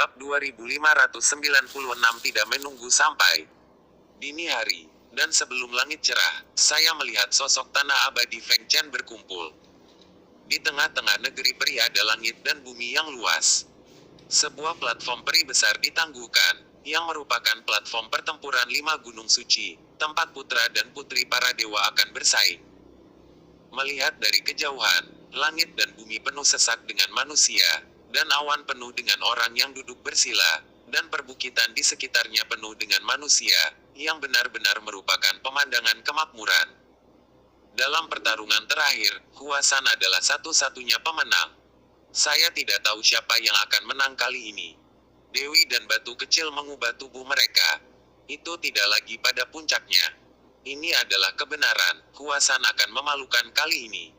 Bab 2596 tidak menunggu sampai dini hari, dan sebelum langit cerah, saya melihat sosok tanah abadi Feng Chen berkumpul. Di tengah-tengah negeri peri ada langit dan bumi yang luas. Sebuah platform peri besar ditangguhkan, yang merupakan platform pertempuran 5 gunung suci, tempat putra dan putri para dewa akan bersaing. Melihat dari kejauhan, langit dan bumi penuh sesak dengan manusia, dan awan penuh dengan orang yang duduk bersila, dan perbukitan di sekitarnya penuh dengan manusia, yang benar-benar merupakan pemandangan kemakmuran. Dalam pertarungan terakhir, Huasan adalah satu-satunya pemenang. Saya tidak tahu siapa yang akan menang kali ini. Dewi dan batu kecil mengubah tubuh mereka. Itu tidak lagi pada puncaknya. Ini adalah kebenaran, Huasan akan memalukan kali ini.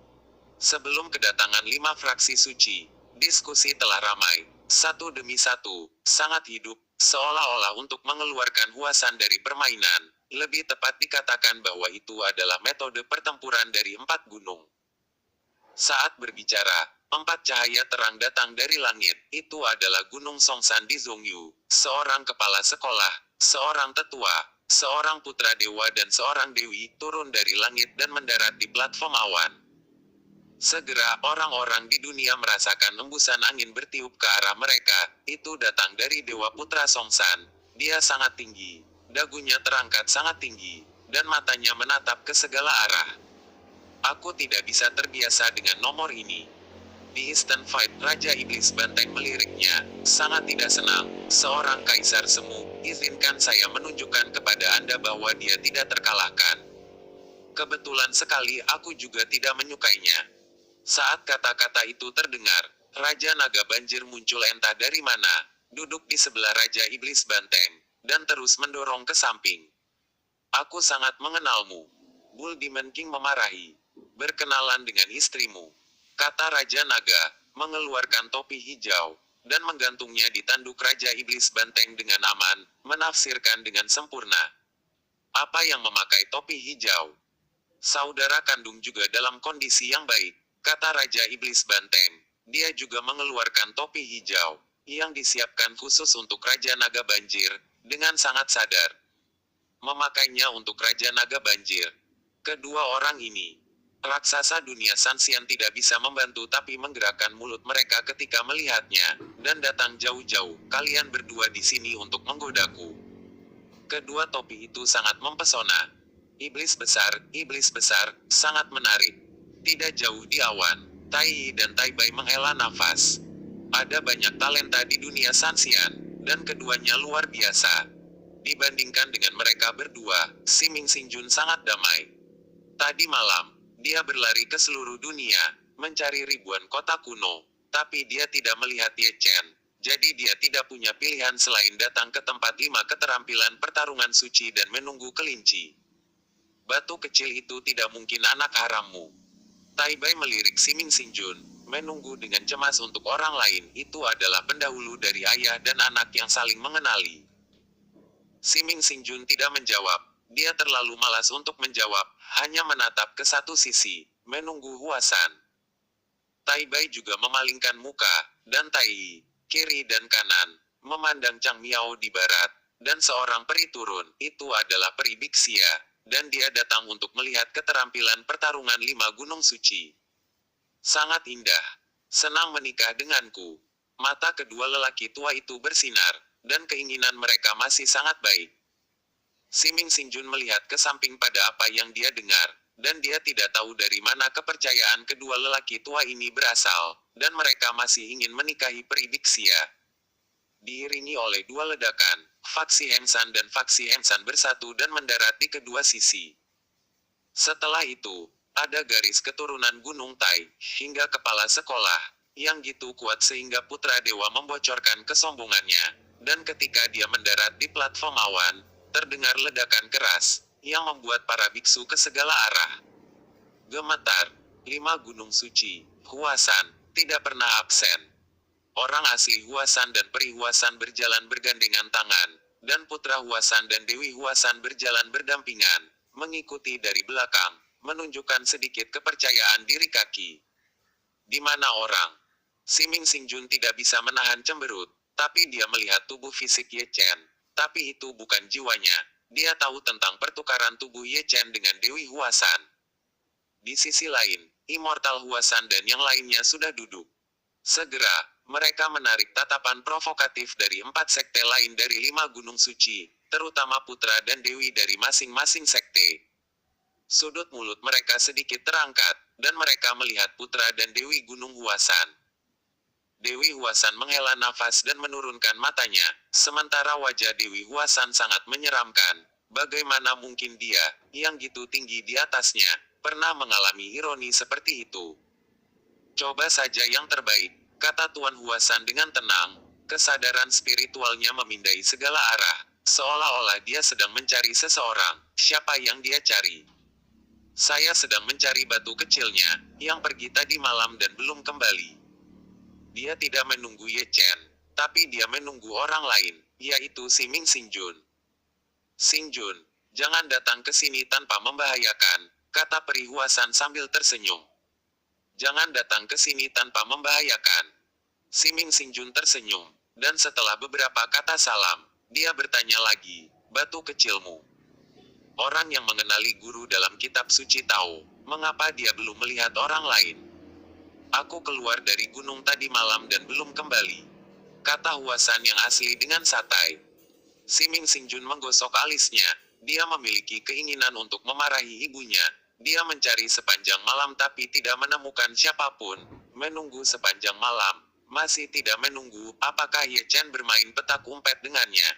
Sebelum kedatangan 5 fraksi suci, diskusi telah ramai, satu demi satu, sangat hidup, seolah-olah untuk mengeluarkan Huasan dari permainan. Lebih tepat dikatakan bahwa itu adalah metode pertempuran dari 4 gunung. Saat berbicara, 4 cahaya terang datang dari langit. Itu adalah Gunung Songsan di Zhongyu, seorang kepala sekolah, seorang tetua, seorang putra dewa dan seorang dewi turun dari langit dan mendarat di platform awan. Segera orang-orang di dunia merasakan embusan angin bertiup ke arah mereka. Itu datang dari Dewa Putra Songsan. Dia sangat tinggi, dagunya terangkat sangat tinggi, dan matanya menatap ke segala arah. Aku tidak bisa terbiasa dengan nomor ini. Di Instant Fight, Raja Iblis Banteng meliriknya, sangat tidak senang. Seorang kaisar semu, izinkan saya menunjukkan kepada Anda bahwa dia tidak terkalahkan. Kebetulan sekali aku juga tidak menyukainya. Saat kata-kata itu terdengar, Raja Naga Banjir muncul entah dari mana, duduk di sebelah Raja Iblis Banteng, dan terus mendorong ke samping. Aku sangat mengenalmu. Bull Demon King memarahi. Berkenalan dengan istrimu, kata Raja Naga, mengeluarkan topi hijau, dan menggantungnya di tanduk Raja Iblis Banteng dengan aman, menafsirkan dengan sempurna. Apa yang memakai topi hijau? Saudara kandung juga dalam kondisi yang baik, kata Raja Iblis Banteng. Dia juga mengeluarkan topi hijau, yang disiapkan khusus untuk Raja Naga Banjir, dengan sangat sadar. Memakainya untuk Raja Naga Banjir. Kedua orang ini, raksasa dunia Sanxian tidak bisa membantu tapi menggerakkan mulut mereka ketika melihatnya, dan datang jauh-jauh. Kalian berdua di sini untuk menggodaku. Kedua topi itu sangat mempesona. Iblis besar, sangat menarik. Tidak jauh di awan, Tai dan Tai Bai menghela nafas. Ada banyak talenta di dunia Sanxian, dan keduanya luar biasa. Dibandingkan dengan mereka berdua, Siming Xingjun sangat damai. Tadi malam, dia berlari ke seluruh dunia, mencari ribuan kota kuno, tapi dia tidak melihat Ye Chen. Jadi dia tidak punya pilihan selain datang ke tempat 5 keterampilan pertarungan suci dan menunggu kelinci. Batu kecil itu tidak mungkin anak harammu. Tai Bai melirik Siming Xingjun, menunggu dengan cemas untuk orang lain. Itu adalah pendahulu dari ayah dan anak yang saling mengenali. Siming Xingjun tidak menjawab. Dia terlalu malas untuk menjawab, hanya menatap ke satu sisi, menunggu Huasan. Tai Bai juga memalingkan muka, dan Tai, kiri dan kanan, memandang Chang Miao di barat, dan seorang peri turun. Itu adalah peri Bixia, dan dia datang untuk melihat keterampilan pertarungan 5 gunung suci. Sangat indah. Senang menikah denganku. Mata kedua lelaki tua itu bersinar, dan keinginan mereka masih sangat baik. Siming Xingjun melihat ke samping pada apa yang dia dengar, dan dia tidak tahu dari mana kepercayaan kedua lelaki tua ini berasal, dan mereka masih ingin menikahi peri Bixia. Diiringi oleh 2 ledakan, faksi Hengsan dan faksi Hengsan bersatu dan mendarat di kedua sisi. Setelah itu, ada garis keturunan Gunung Tai, hingga kepala sekolah, yang gitu kuat sehingga putra dewa membocorkan kesombongannya, dan ketika dia mendarat di platform awan, terdengar ledakan keras, yang membuat para biksu ke segala arah. Gemetar, 5 gunung suci, Huasan, tidak pernah absen. Orang asli Huasan dan peri Huasan berjalan bergandengan tangan, dan putra Huasan dan Dewi Huasan berjalan berdampingan, mengikuti dari belakang, menunjukkan sedikit kepercayaan diri kaki. Di mana orang? Siming Xingjun tidak bisa menahan cemberut. Tapi dia melihat tubuh fisik Ye Chen. Tapi itu bukan jiwanya. Dia tahu tentang pertukaran tubuh Ye Chen dengan Dewi Huasan. Di sisi lain, Immortal Huasan dan yang lainnya sudah duduk. Segera, mereka menarik tatapan provokatif dari 4 sekte lain dari 5 gunung suci, terutama putra dan dewi dari masing-masing sekte. Sudut mulut mereka sedikit terangkat, dan mereka melihat putra dan dewi gunung Huasan. Dewi Huasan menghela nafas dan menurunkan matanya, sementara wajah Dewi Huasan sangat menyeramkan. Bagaimana mungkin dia, yang gitu tinggi di atasnya, pernah mengalami ironi seperti itu? Coba saja yang terbaik, kata Tuan Huasan dengan tenang. Kesadaran spiritualnya memindai segala arah, seolah-olah dia sedang mencari seseorang. Siapa yang dia cari? Saya sedang mencari batu kecilnya, yang pergi tadi malam dan belum kembali. Dia tidak menunggu Ye Chen, tapi dia menunggu orang lain, yaitu si Ming Xingjun. Xingjun, jangan datang ke sini tanpa membahayakan, kata Peri Huasan sambil tersenyum. Jangan datang ke sini tanpa membahayakan. Si Ming Xingjun tersenyum, dan setelah beberapa kata salam, dia bertanya lagi, batu kecilmu. Orang yang mengenali guru dalam kitab suci tahu, mengapa dia belum melihat orang lain. Aku keluar dari gunung tadi malam dan belum kembali, kata Huasan yang asli dengan santai. Si Ming Xingjun menggosok alisnya, dia memiliki keinginan untuk memarahi ibunya. Dia mencari sepanjang malam tapi tidak menemukan siapapun, menunggu sepanjang malam, masih tidak menunggu, apakah Ye Chen bermain petak umpet dengannya.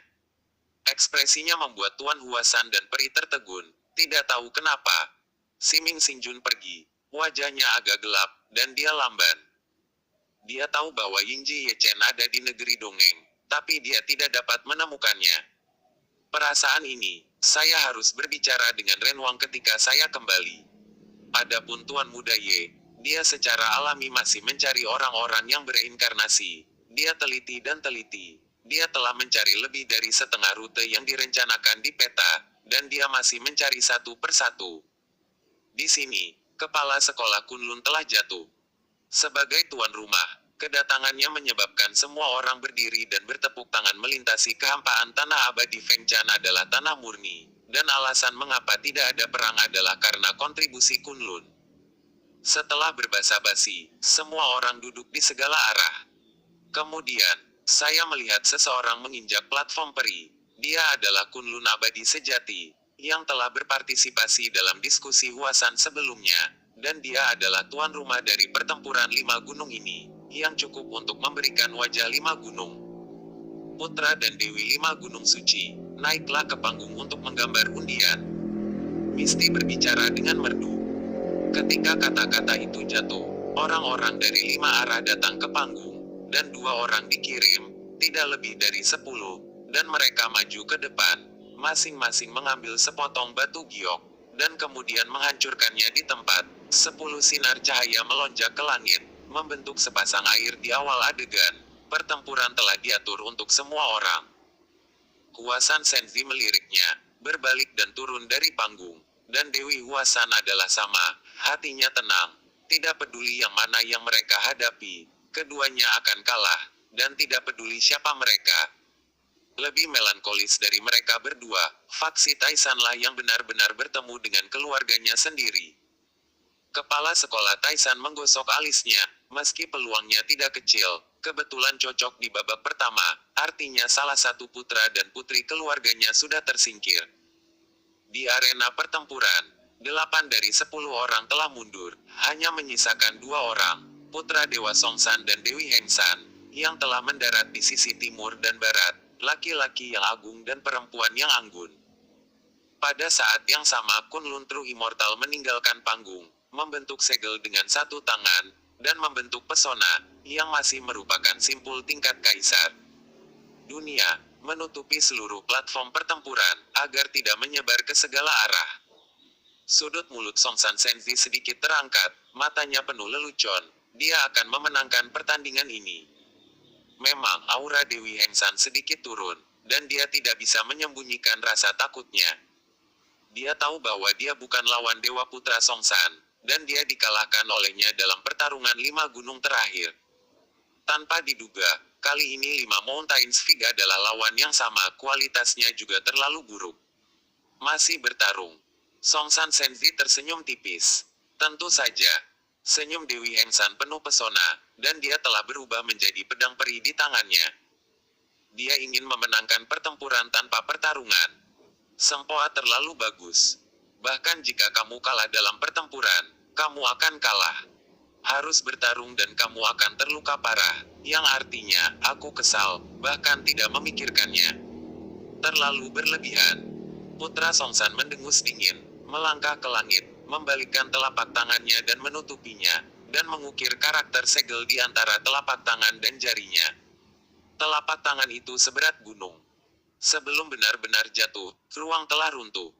Ekspresinya membuat Tuan Huasan dan Peri tertegun, tidak tahu kenapa. Si Ming Xingjun pergi, wajahnya agak gelap, dan dia lamban. Dia tahu bahwa Yingji Ye Chen ada di negeri dongeng, tapi dia tidak dapat menemukannya. Perasaan ini, saya harus berbicara dengan Renwang ketika saya kembali. Adapun Tuan Muda Ye, dia secara alami masih mencari orang-orang yang bereinkarnasi. Dia teliti dan teliti. Dia telah mencari lebih dari setengah rute yang direncanakan di peta, dan dia masih mencari satu persatu. Di sini, kepala sekolah Kunlun telah jatuh. Sebagai tuan rumah, kedatangannya menyebabkan semua orang berdiri dan bertepuk tangan melintasi kehampaan tanah abadi Fengchan adalah tanah murni, dan alasan mengapa tidak ada perang adalah karena kontribusi Kunlun. Setelah berbasa-basi, semua orang duduk di segala arah. Kemudian, saya melihat seseorang menginjak platform peri. Dia adalah Kunlun abadi sejati, yang telah berpartisipasi dalam diskusi Huasan sebelumnya, dan dia adalah tuan rumah dari pertempuran 5 gunung ini, yang cukup untuk memberikan wajah 5 gunung. Putra dan Dewi 5 gunung suci, naiklah ke panggung untuk menggambar undian. Misty berbicara dengan merdu. Ketika kata-kata itu jatuh, orang-orang dari 5 arah datang ke panggung, dan 2 orang dikirim, tidak lebih dari 10, dan mereka maju ke depan, masing-masing mengambil sepotong batu giok, dan kemudian menghancurkannya di tempat. 10 sinar cahaya melonjak ke langit, membentuk sepasang air di awal adegan. Pertempuran telah diatur untuk semua orang. Huasan Senzi meliriknya, berbalik dan turun dari panggung, dan Dewi Huasan adalah sama, hatinya tenang. Tidak peduli yang mana yang mereka hadapi, keduanya akan kalah, dan tidak peduli siapa mereka. Lebih melankolis dari mereka berdua, faksi Taisanlah yang benar-benar bertemu dengan keluarganya sendiri. Kepala sekolah Taisan menggosok alisnya, meski peluangnya tidak kecil, kebetulan cocok di babak pertama, artinya salah satu putra dan putri keluarganya sudah tersingkir. Di arena pertempuran, 8 dari 10 orang telah mundur, hanya menyisakan 2 orang, putra Dewa Songsan dan Dewi Hengsan, yang telah mendarat di sisi timur dan barat, laki-laki yang agung dan perempuan yang anggun. Pada saat yang sama Kunlun True Immortal meninggalkan panggung, membentuk segel dengan satu tangan, dan membentuk pesona, yang masih merupakan simpul tingkat kaisar. Dunia, menutupi seluruh platform pertempuran, agar tidak menyebar ke segala arah. Sudut mulut Songsan Senzi sedikit terangkat, matanya penuh lelucon, dia akan memenangkan pertandingan ini. Memang aura Dewi Hengsan sedikit turun, dan dia tidak bisa menyembunyikan rasa takutnya. Dia tahu bahwa dia bukan lawan Dewa Putra Songsan, dan dia dikalahkan olehnya dalam pertarungan 5 gunung terakhir. Tanpa diduga, Kali ini 5 Mountains Fig adalah lawan yang sama, kualitasnya juga terlalu buruk. Masih bertarung. Songsan Senzi tersenyum tipis. Tentu saja. Senyum Dewi Hengsan penuh pesona, dan dia telah berubah menjadi pedang peri di tangannya. Dia ingin memenangkan pertempuran tanpa pertarungan. Sempoa terlalu bagus. Bahkan jika kamu kalah dalam pertempuran, kamu akan kalah. Harus bertarung dan kamu akan terluka parah, yang artinya, aku kesal, bahkan tidak memikirkannya. Terlalu berlebihan. Putra Songsan mendengus dingin, melangkah ke langit, membalikkan telapak tangannya dan menutupinya, dan mengukir karakter segel di antara telapak tangan dan jarinya. Telapak tangan itu seberat gunung. Sebelum benar-benar jatuh, ruang telah runtuh.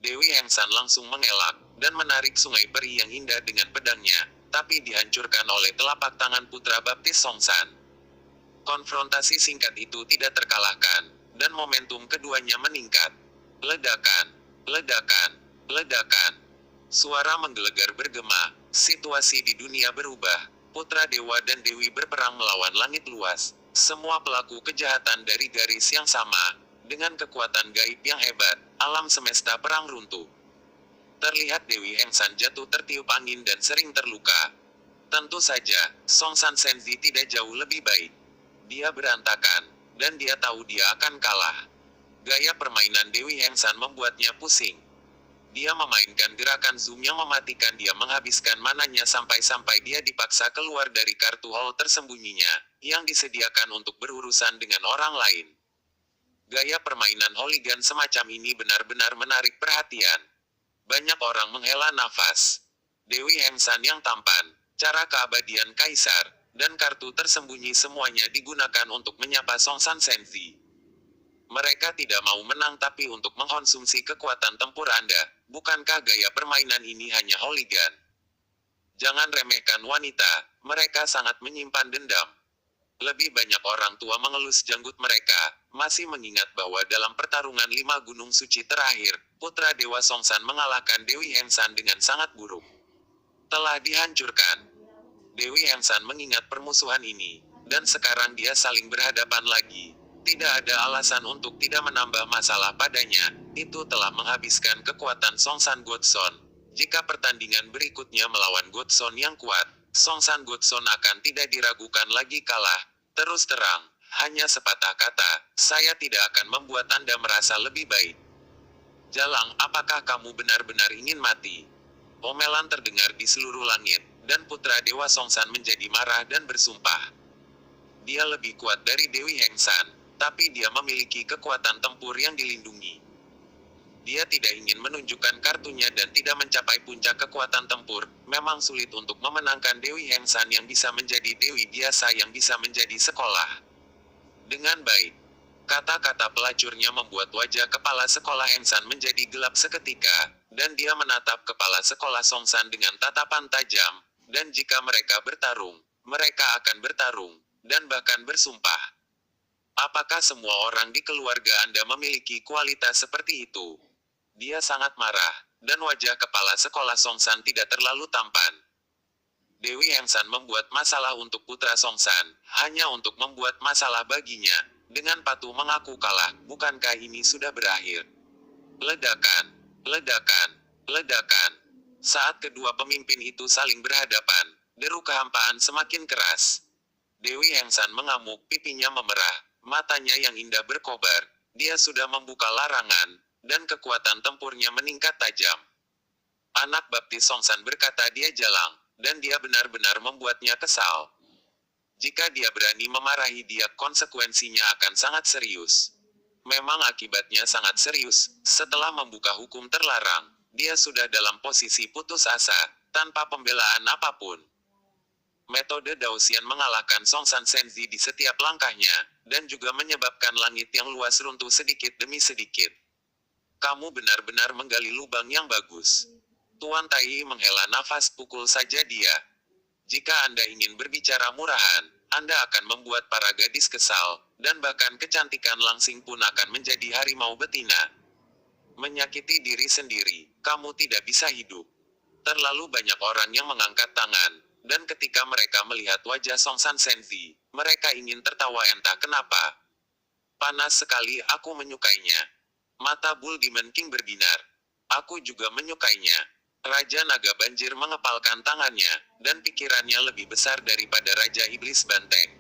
Dewi Hengsan langsung mengelak, dan menarik sungai peri yang indah dengan pedangnya, tapi dihancurkan oleh telapak tangan putra baptis Songsan. Konfrontasi singkat itu tidak terkalahkan, dan momentum keduanya meningkat. Ledakan, ledakan, ledakan. Suara menggelegar bergema, situasi di dunia berubah. Putra Dewa dan Dewi berperang melawan langit luas. Semua pelaku kejahatan dari garis yang sama, dengan kekuatan gaib yang hebat, alam semesta perang runtuh. Terlihat Dewi Hengsan jatuh tertiup angin dan sering terluka. Tentu saja, Songsan Senzi tidak jauh lebih baik. Dia berantakan, dan dia tahu dia akan kalah. Gaya permainan Dewi Hengsan membuatnya pusing. Dia memainkan gerakan zoom yang mematikan dia, menghabiskan mananya sampai-sampai dia dipaksa keluar dari kartu hall tersembunyinya, yang disediakan untuk berurusan dengan orang lain. Gaya permainan hooligan semacam ini benar-benar menarik perhatian. Banyak orang menghela nafas. Dewi Hengsan yang tampan, cara keabadian kaisar, dan kartu tersembunyi semuanya digunakan untuk menyapa Songsan Senzi. Mereka tidak mau menang tapi untuk mengkonsumsi kekuatan tempur Anda. Bukankah gaya permainan ini hanya hooligan? Jangan remehkan wanita, mereka sangat menyimpan dendam. Lebih banyak orang tua mengelus janggut mereka, masih mengingat bahwa dalam pertarungan 5 gunung suci terakhir, putra Dewa Songsan mengalahkan Dewi Hengsan dengan sangat buruk. Telah dihancurkan. Dewi Hengsan mengingat permusuhan ini, dan sekarang dia saling berhadapan lagi. Tidak ada alasan untuk tidak menambah masalah padanya, itu telah menghabiskan kekuatan Songsan Godson. Jika pertandingan berikutnya melawan Godson yang kuat, Songsan Godson akan tidak diragukan lagi kalah. Terus terang, hanya sepatah kata, saya tidak akan membuat Anda merasa lebih baik. Jalang, apakah kamu benar-benar ingin mati? Omelan terdengar di seluruh langit, dan putra Dewa Songsan menjadi marah dan bersumpah. Dia lebih kuat dari Dewi Hengsan, tapi dia memiliki kekuatan tempur yang dilindungi. Dia tidak ingin menunjukkan kartunya dan tidak mencapai puncak kekuatan tempur. Memang sulit untuk memenangkan Dewi Hengsan yang bisa menjadi dewi biasa yang bisa menjadi sekolah dengan baik. Kata-kata pelacurnya membuat wajah kepala sekolah Hengsan menjadi gelap seketika, dan dia menatap kepala sekolah Songsan dengan tatapan tajam, dan jika mereka bertarung, mereka akan bertarung, dan bahkan bersumpah. Apakah semua orang di keluarga Anda memiliki kualitas seperti itu? Dia sangat marah, dan wajah kepala sekolah Songsan tidak terlalu tampan. Dewi Hengsan membuat masalah untuk putra Songsan, hanya untuk membuat masalah baginya. Dengan patuh mengaku kalah, bukankah ini sudah berakhir? Ledakan, ledakan, ledakan. Saat kedua pemimpin itu saling berhadapan, deru kehampaan semakin keras. Dewi Hengsan mengamuk, pipinya memerah. Matanya yang indah berkobar, dia sudah membuka larangan, dan kekuatan tempurnya meningkat tajam. Anak baptis Songsan berkata dia jalang, dan dia benar-benar membuatnya kesal. Jika dia berani memarahi dia, konsekuensinya akan sangat serius. Memang akibatnya sangat serius, setelah membuka hukum terlarang, dia sudah dalam posisi putus asa, tanpa pembelaan apapun. Metode Daosian mengalahkan Songsan Senzi di setiap langkahnya, dan juga menyebabkan langit yang luas runtuh sedikit demi sedikit. Kamu benar-benar menggali lubang yang bagus. Tuan Tai menghela nafas, pukul saja dia. Jika Anda ingin berbicara murahan, Anda akan membuat para gadis kesal, dan bahkan kecantikan langsing pun akan menjadi harimau betina. Menyakiti diri sendiri, kamu tidak bisa hidup. Terlalu banyak orang yang mengangkat tangan, dan ketika mereka melihat wajah Songsan Senzi, mereka ingin tertawa entah kenapa. Panas sekali, aku menyukainya. Mata Bull Demon King berbinar. Aku juga menyukainya. Raja Naga Banjir mengepalkan tangannya, dan pikirannya lebih besar daripada Raja Iblis Banteng.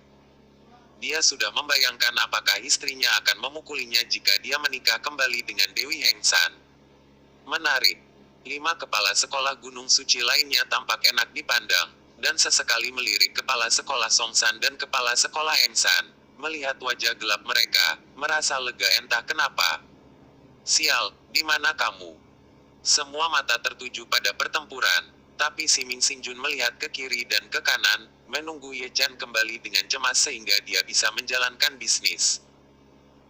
Dia sudah membayangkan apakah istrinya akan memukulinya jika dia menikah kembali dengan Dewi Heng San. Menarik. 5 kepala sekolah Gunung Suci lainnya tampak enak dipandang, dan sesekali melirik kepala sekolah Songsan dan kepala sekolah Heng San. Melihat wajah gelap mereka, merasa lega entah kenapa. Sial, di mana kamu? Semua mata tertuju pada pertempuran, tapi si Ming Xinjun melihat ke kiri dan ke kanan, menunggu Ye Chen kembali dengan cemas sehingga dia bisa menjalankan bisnis.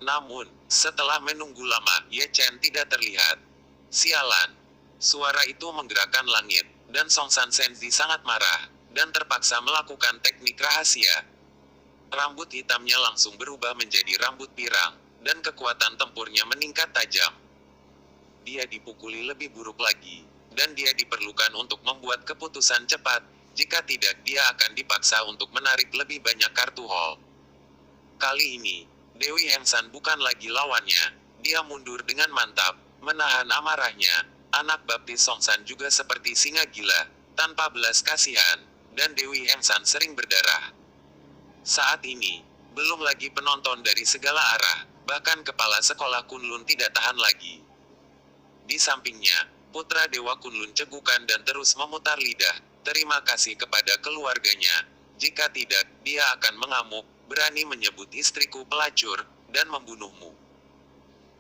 Namun, setelah menunggu lama, Ye Chen tidak terlihat. Sialan. Suara itu menggerakkan langit, dan Songsan Senzi sangat marah, dan terpaksa melakukan teknik rahasia. Rambut hitamnya langsung berubah menjadi rambut pirang, dan kekuatan tempurnya meningkat tajam. Dia dipukuli lebih buruk lagi, dan dia diperlukan untuk membuat keputusan cepat, jika tidak dia akan dipaksa untuk menarik lebih banyak kartu hall. Kali ini, Dewi Heng San bukan lagi lawannya, dia mundur dengan mantap, menahan amarahnya. Anak baptis Songsan juga seperti singa gila, tanpa belas kasihan, dan Dewi Heng San sering berdarah. Saat ini, belum lagi penonton dari segala arah, bahkan kepala sekolah Kunlun tidak tahan lagi. Di sampingnya, putra Dewa Kunlun cegukan dan terus memutar lidah, terima kasih kepada keluarganya, jika tidak, dia akan mengamuk, berani menyebut istriku pelacur, dan membunuhmu.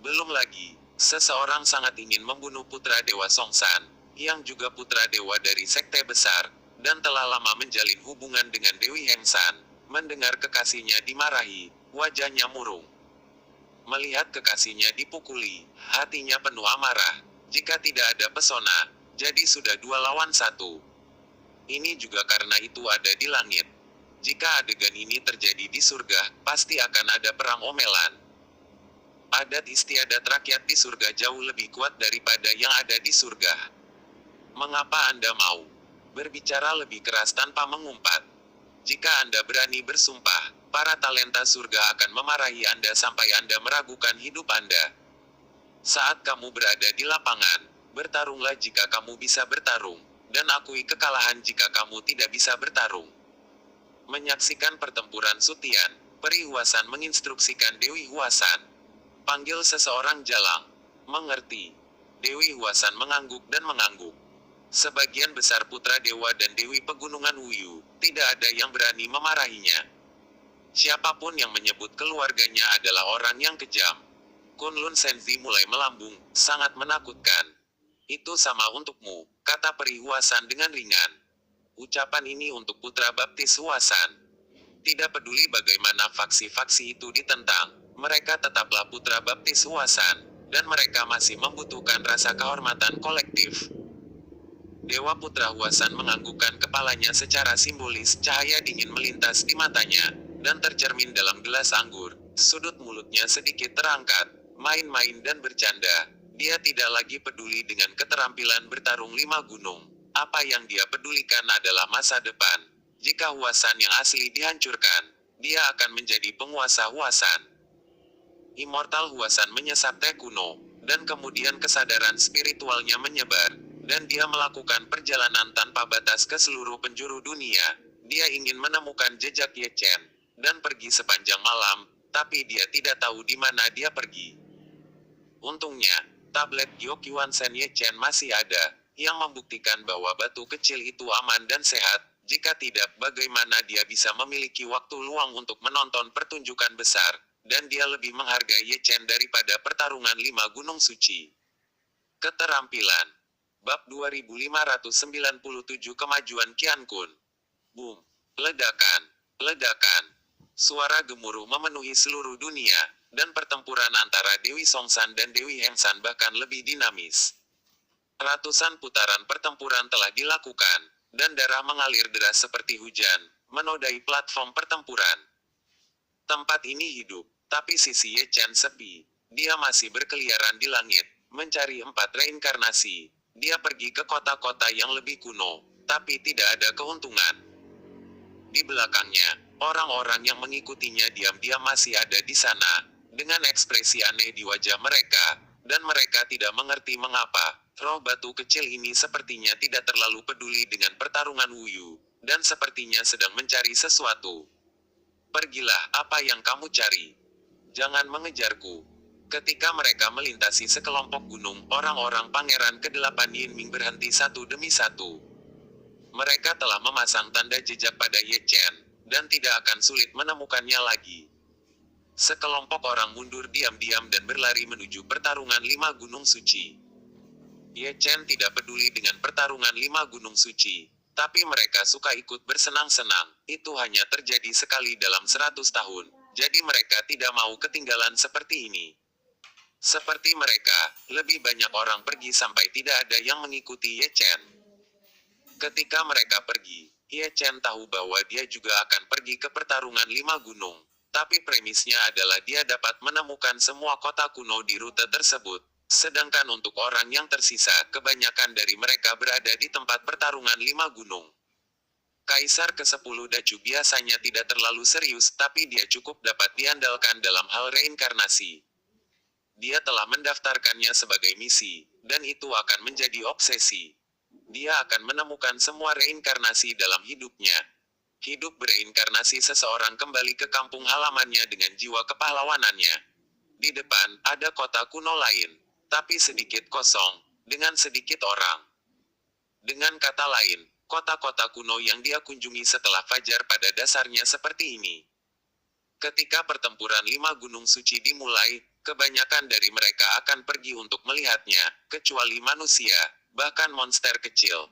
Belum lagi, seseorang sangat ingin membunuh putra Dewa Songsan, yang juga putra Dewa dari sekte besar, dan telah lama menjalin hubungan dengan Dewi Heng San. Mendengar kekasihnya dimarahi, wajahnya murung. Melihat kekasihnya dipukuli, hatinya penuh amarah. Jika tidak ada pesona, jadi sudah 2 lawan 1. Ini juga karena itu ada di langit. Jika adegan ini terjadi di surga, pasti akan ada perang omelan. Adat istiadat rakyat di surga jauh lebih kuat daripada yang ada di surga. Mengapa Anda mau berbicara lebih keras tanpa mengumpat? Jika Anda berani bersumpah, para talenta surga akan memarahi Anda sampai Anda meragukan hidup Anda. Saat kamu berada di lapangan, bertarunglah jika kamu bisa bertarung, dan akui kekalahan jika kamu tidak bisa bertarung. Menyaksikan pertempuran Sutian, Peri Huasan menginstruksikan Dewi Huasan. Panggil seseorang jalang. Mengerti. Dewi Huasan mengangguk dan mengangguk. Sebagian besar putra dewa dan dewi pegunungan Wuyu, tidak ada yang berani memarahinya. Siapapun yang menyebut keluarganya adalah orang yang kejam. Kunlun Senzi mulai melambung, sangat menakutkan. Itu sama untukmu, kata Peri Huasan dengan ringan. Ucapan ini untuk putra baptis Huasan. Tidak peduli bagaimana faksi-faksi itu ditentang, mereka tetaplah putra baptis Huasan, dan mereka masih membutuhkan rasa kehormatan kolektif. Dewa Putra Huasan menganggukkan kepalanya secara simbolis, cahaya dingin melintas di matanya, dan tercermin dalam gelas anggur. Sudut mulutnya sedikit terangkat, main-main dan bercanda. Dia tidak lagi peduli dengan keterampilan bertarung 5 gunung. Apa yang dia pedulikan adalah masa depan. Jika Huasan yang asli dihancurkan, dia akan menjadi penguasa Huasan. Immortal Huasan menyesap teh kuno, dan kemudian kesadaran spiritualnya menyebar, dan dia melakukan perjalanan tanpa batas ke seluruh penjuru dunia. Dia ingin menemukan jejak Ye Chen, dan pergi sepanjang malam, tapi dia tidak tahu di mana dia pergi. Untungnya, tablet Gyokyuan Sen Ye Chen masih ada, yang membuktikan bahwa batu kecil itu aman dan sehat. Jika tidak, bagaimana dia bisa memiliki waktu luang untuk menonton pertunjukan besar, dan dia lebih menghargai Ye Chen daripada pertarungan 5 gunung suci. Keterampilan. Bab 2597 Kemajuan Qian Kun. Boom. Ledakan. Ledakan. Suara gemuruh memenuhi seluruh dunia, dan pertempuran antara Dewi Songsan dan Dewi Heng San bahkan lebih dinamis. Ratusan putaran pertempuran telah dilakukan, dan darah mengalir deras seperti hujan, menodai platform pertempuran. Tempat ini hidup, tapi sisi Ye Chen sepi. Dia masih berkeliaran di langit, mencari 4 reinkarnasi. Dia pergi ke kota-kota yang lebih kuno, tapi tidak ada keuntungan. Di belakangnya, orang-orang yang mengikutinya diam-diam masih ada di sana, dengan ekspresi aneh di wajah mereka, dan mereka tidak mengerti mengapa. Roh batu kecil ini sepertinya tidak terlalu peduli dengan pertarungan Wuyu, dan sepertinya sedang mencari sesuatu. Pergilah, apa yang kamu cari? Jangan mengejarku. Ketika mereka melintasi sekelompok gunung, orang-orang Pangeran ke-8 Yinming berhenti satu demi satu. Mereka telah memasang tanda jejak pada Ye Chen, dan tidak akan sulit menemukannya lagi. Sekelompok orang mundur diam-diam dan berlari menuju pertarungan 5 gunung suci. Ye Chen tidak peduli dengan pertarungan 5 gunung suci, tapi mereka suka ikut bersenang-senang. Itu hanya terjadi sekali dalam 100 tahun, jadi mereka tidak mau ketinggalan seperti ini. Seperti mereka, lebih banyak orang pergi sampai tidak ada yang mengikuti Ye Chen. Ketika mereka pergi, Ye Chen tahu bahwa dia juga akan pergi ke pertarungan 5 gunung. Tapi premisnya adalah dia dapat menemukan semua kota kuno di rute tersebut. Sedangkan untuk orang yang tersisa, kebanyakan dari mereka berada di tempat pertarungan 5 gunung. Kaisar ke-10 Dacu biasanya tidak terlalu serius, tapi dia cukup dapat diandalkan dalam hal reinkarnasi. Dia telah mendaftarkannya sebagai misi, dan itu akan menjadi obsesi. Dia akan menemukan semua reinkarnasi dalam hidupnya. Hidup bereinkarnasi seseorang kembali ke kampung halamannya dengan jiwa kepahlawanannya. Di depan, ada kota kuno lain, tapi sedikit kosong, dengan sedikit orang. Dengan kata lain, kota-kota kuno yang dia kunjungi setelah fajar pada dasarnya seperti ini. Ketika pertempuran 5 gunung suci dimulai, kebanyakan dari mereka akan pergi untuk melihatnya, kecuali manusia, bahkan monster kecil.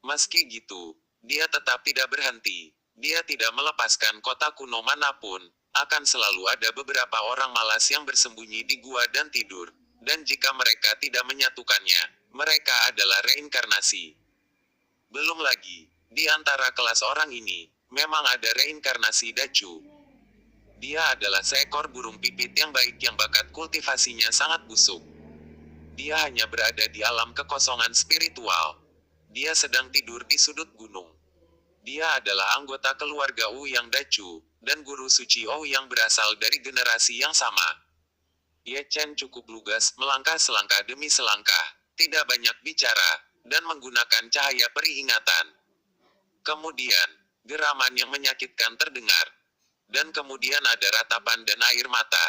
Meski gitu, dia tetap tidak berhenti. Dia tidak melepaskan kota kuno manapun. Akan selalu ada beberapa orang malas yang bersembunyi di gua dan tidur. Dan jika mereka tidak menyatukannya, mereka adalah reinkarnasi. Belum lagi, di antara kelas orang ini, memang ada reinkarnasi Dacu. Dia adalah seekor burung pipit yang baik yang bakat kultivasinya sangat busuk. Dia hanya berada di alam kekosongan spiritual. Dia sedang tidur di sudut gunung. Dia adalah anggota keluarga Ouyang Dacu, dan guru suci Ouyang berasal dari generasi yang sama. Ye Chen cukup lugas, melangkah selangkah demi selangkah, tidak banyak bicara, dan menggunakan cahaya peringatan. Kemudian, geraman yang menyakitkan terdengar. Dan kemudian ada ratapan dan air mata.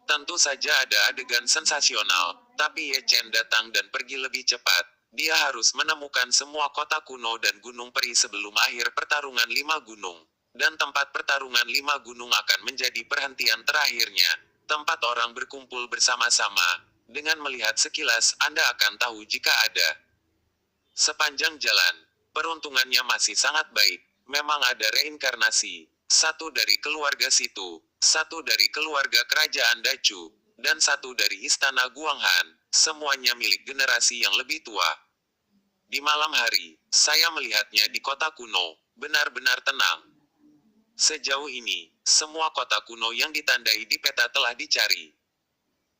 Tentu saja ada adegan sensasional, tapi Ye Chen datang dan pergi lebih cepat. Dia harus menemukan semua kota kuno dan gunung peri sebelum akhir pertarungan 5 gunung. Dan tempat pertarungan 5 gunung akan menjadi perhentian terakhirnya. Tempat orang berkumpul bersama-sama. Dengan melihat sekilas, Anda akan tahu jika ada. Sepanjang jalan, peruntungannya masih sangat baik. Memang ada reinkarnasi. Satu dari keluarga situ, satu dari keluarga kerajaan Dacu, dan satu dari istana Guanghan. Semuanya milik generasi yang lebih tua. Di malam hari, saya melihatnya di kota kuno, benar-benar tenang. Sejauh ini, semua kota kuno yang ditandai di peta telah dicari.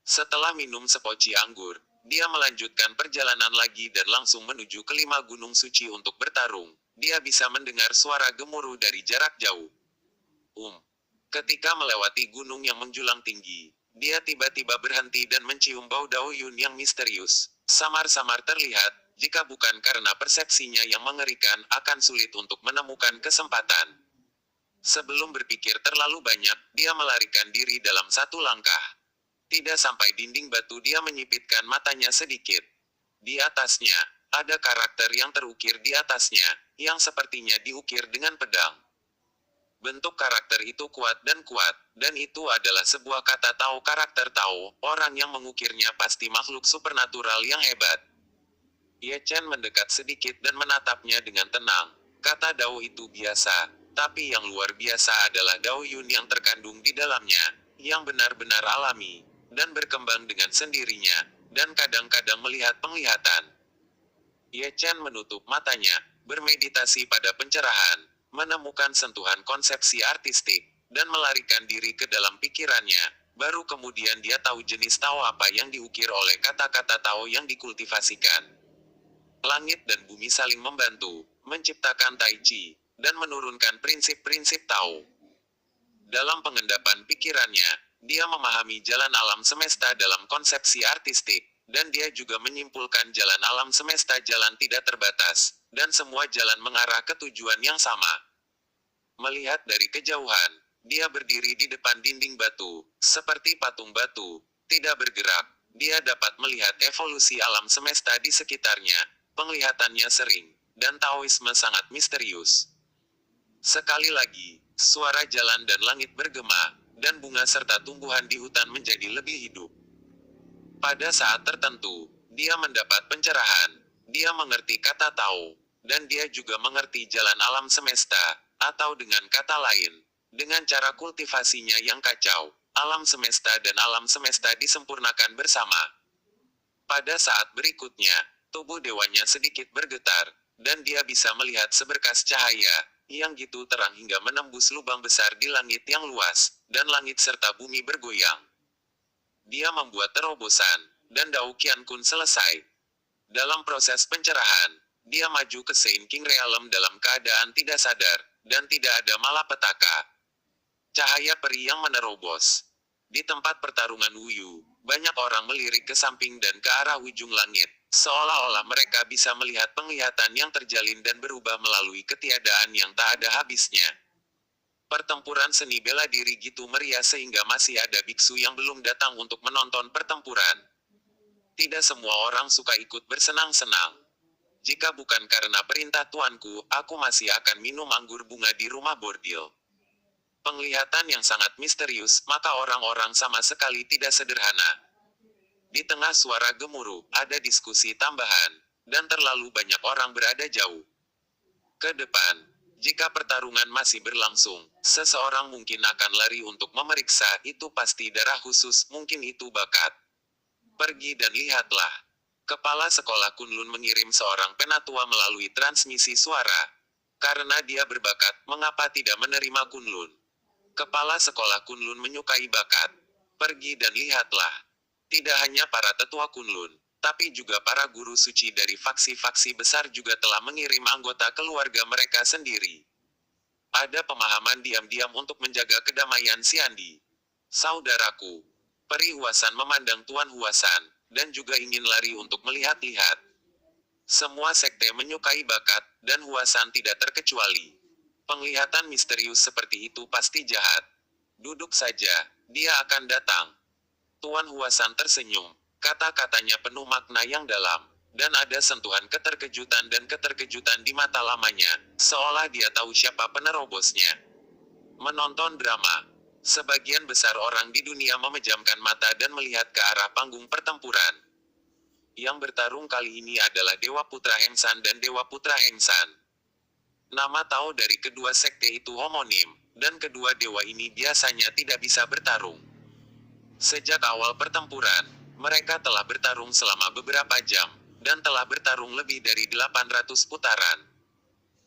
Setelah minum sepoci anggur, dia melanjutkan perjalanan lagi dan langsung menuju ke 5 gunung suci untuk bertarung. Dia bisa mendengar suara gemuruh dari jarak jauh. Ketika melewati gunung yang menjulang tinggi, dia tiba-tiba berhenti dan mencium bau Daoyun yang misterius. Samar-samar terlihat, jika bukan karena persepsinya yang mengerikan, akan sulit untuk menemukan kesempatan. Sebelum berpikir terlalu banyak, dia melarikan diri dalam satu langkah. Tidak sampai dinding batu dia menyipitkan matanya sedikit. Di atasnya, ada karakter yang terukir di atasnya, yang sepertinya diukir dengan pedang. Bentuk karakter itu kuat, dan itu adalah sebuah kata Tao. Karakter Tao, orang yang mengukirnya pasti makhluk supernatural yang hebat. Ye Chen mendekat sedikit dan menatapnya dengan tenang. Kata Dao itu biasa, tapi yang luar biasa adalah Daoyun yang terkandung di dalamnya, yang benar-benar alami, dan berkembang dengan sendirinya, dan kadang-kadang melihat penglihatan. Ye Chen menutup matanya, bermeditasi pada pencerahan, menemukan sentuhan konsepsi artistik, dan melarikan diri ke dalam pikirannya. Baru kemudian dia tahu jenis Tao apa yang diukir oleh kata-kata Tao yang dikultivasikan. Langit dan bumi saling membantu, menciptakan Tai Chi. dan menurunkan prinsip-prinsip Tao. Dalam pengendapan pikirannya, dia memahami jalan alam semesta dalam konsepsi artistik, dan dia juga menyimpulkan jalan alam semesta jalan tidak terbatas, dan semua jalan mengarah ke tujuan yang sama. Melihat dari kejauhan, dia berdiri di depan dinding batu, seperti patung batu, tidak bergerak. Dia dapat melihat evolusi alam semesta di sekitarnya, penglihatannya sering, dan Taoisme sangat misterius. Sekali lagi, suara jalan dan langit bergema, dan bunga serta tumbuhan di hutan menjadi lebih hidup. Pada saat tertentu, dia mendapat pencerahan. Dia mengerti kata Tao, dan dia juga mengerti jalan alam semesta, atau dengan kata lain, dengan cara kultivasinya yang kacau, alam semesta dan alam semesta disempurnakan bersama. Pada saat berikutnya, tubuh dewanya sedikit bergetar, dan dia bisa melihat seberkas cahaya, yang gitu terang hingga menembus lubang besar di langit yang luas, dan langit serta bumi bergoyang. Dia membuat terobosan, dan Dao Qian Kun selesai. Dalam proses pencerahan, dia maju ke Saint King Realm dalam keadaan tidak sadar, dan tidak ada malapetaka. Cahaya peri yang menerobos. Di tempat pertarungan Wuyu, banyak orang melirik ke samping dan ke arah ujung langit, seolah-olah mereka bisa melihat penglihatan yang terjalin dan berubah melalui ketiadaan yang tak ada habisnya. Pertempuran seni bela diri gitu meriah sehingga masih ada biksu yang belum datang untuk menonton pertempuran. Tidak semua orang suka ikut bersenang-senang. Jika bukan karena perintah tuanku, aku masih akan minum anggur bunga di rumah bordil. Penglihatan yang sangat misterius, maka orang-orang sama sekali tidak sederhana. Di tengah suara gemuruh, ada diskusi tambahan, dan terlalu banyak orang berada jauh ke depan. Jika pertarungan masih berlangsung, seseorang mungkin akan lari untuk memeriksa, itu pasti darah khusus, mungkin itu bakat. Pergi dan lihatlah. Kepala sekolah Kunlun mengirim seorang penatua melalui transmisi suara. Karena dia berbakat, mengapa tidak menerima Kunlun? Kepala sekolah Kunlun menyukai bakat. Pergi dan lihatlah. Tidak hanya para tetua Kunlun, tapi juga para guru suci dari faksi-faksi besar juga telah mengirim anggota keluarga mereka sendiri. Ada pemahaman diam-diam untuk menjaga kedamaian Xiandi. Saudaraku, Peri Huasan memandang Tuan Huasan, dan juga ingin lari untuk melihat-lihat. Semua sekte menyukai bakat, dan Huasan tidak terkecuali. Penglihatan misterius seperti itu pasti jahat. Duduk saja, dia akan datang. Tuan Huasan tersenyum, kata-katanya penuh makna yang dalam, dan ada sentuhan keterkejutan dan keterkejutan di mata lamanya, seolah dia tahu siapa penerobosnya. Menonton drama. Sebagian besar orang di dunia memejamkan mata dan melihat ke arah panggung pertempuran. Yang bertarung kali ini adalah Dewa Putra Hengsan dan Dewa Putra Hengsan. Nama Tao dari kedua sekte itu homonim, dan kedua dewa ini biasanya tidak bisa bertarung. Sejak awal pertempuran, mereka telah bertarung selama beberapa jam, dan telah bertarung lebih dari 800 putaran.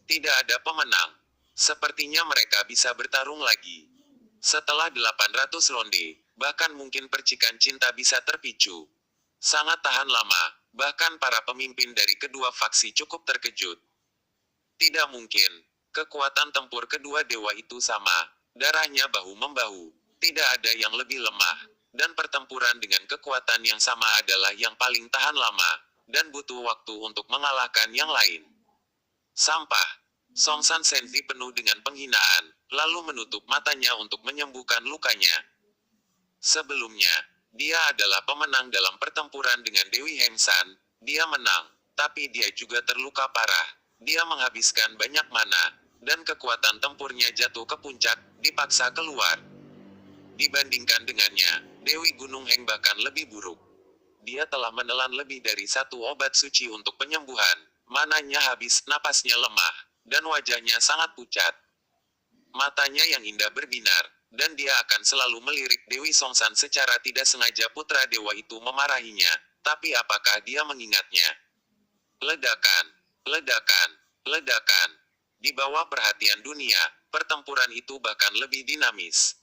Tidak ada pemenang. Sepertinya mereka bisa bertarung lagi. Setelah 800 ronde, bahkan mungkin percikan cinta bisa terpicu. Sangat tahan lama, bahkan para pemimpin dari kedua faksi cukup terkejut. Tidak mungkin. Kekuatan tempur kedua dewa itu sama. Darahnya bahu-membahu. Tidak ada yang lebih lemah. Dan pertempuran dengan kekuatan yang sama adalah yang paling tahan lama. Dan butuh waktu untuk mengalahkan yang lain. Sampah. Songsan Senfi penuh dengan penghinaan, lalu menutup matanya untuk menyembuhkan lukanya. Sebelumnya, dia adalah pemenang dalam pertempuran dengan Dewi Hengsan. Dia menang, tapi dia juga terluka parah. Dia menghabiskan banyak mana, dan kekuatan tempurnya jatuh ke puncak, dipaksa keluar. Dibandingkan dengannya, Dewi Gunung Heng bahkan lebih buruk. Dia telah menelan lebih dari satu obat suci untuk penyembuhan, mananya habis, napasnya lemah, dan wajahnya sangat pucat. Matanya yang indah berbinar, dan dia akan selalu melirik Dewi Songsan secara tidak sengaja. Putra dewa itu memarahinya, tapi apakah dia mengingatnya? Ledakan. Ledakan, ledakan. Di bawah perhatian dunia, pertempuran itu bahkan lebih dinamis.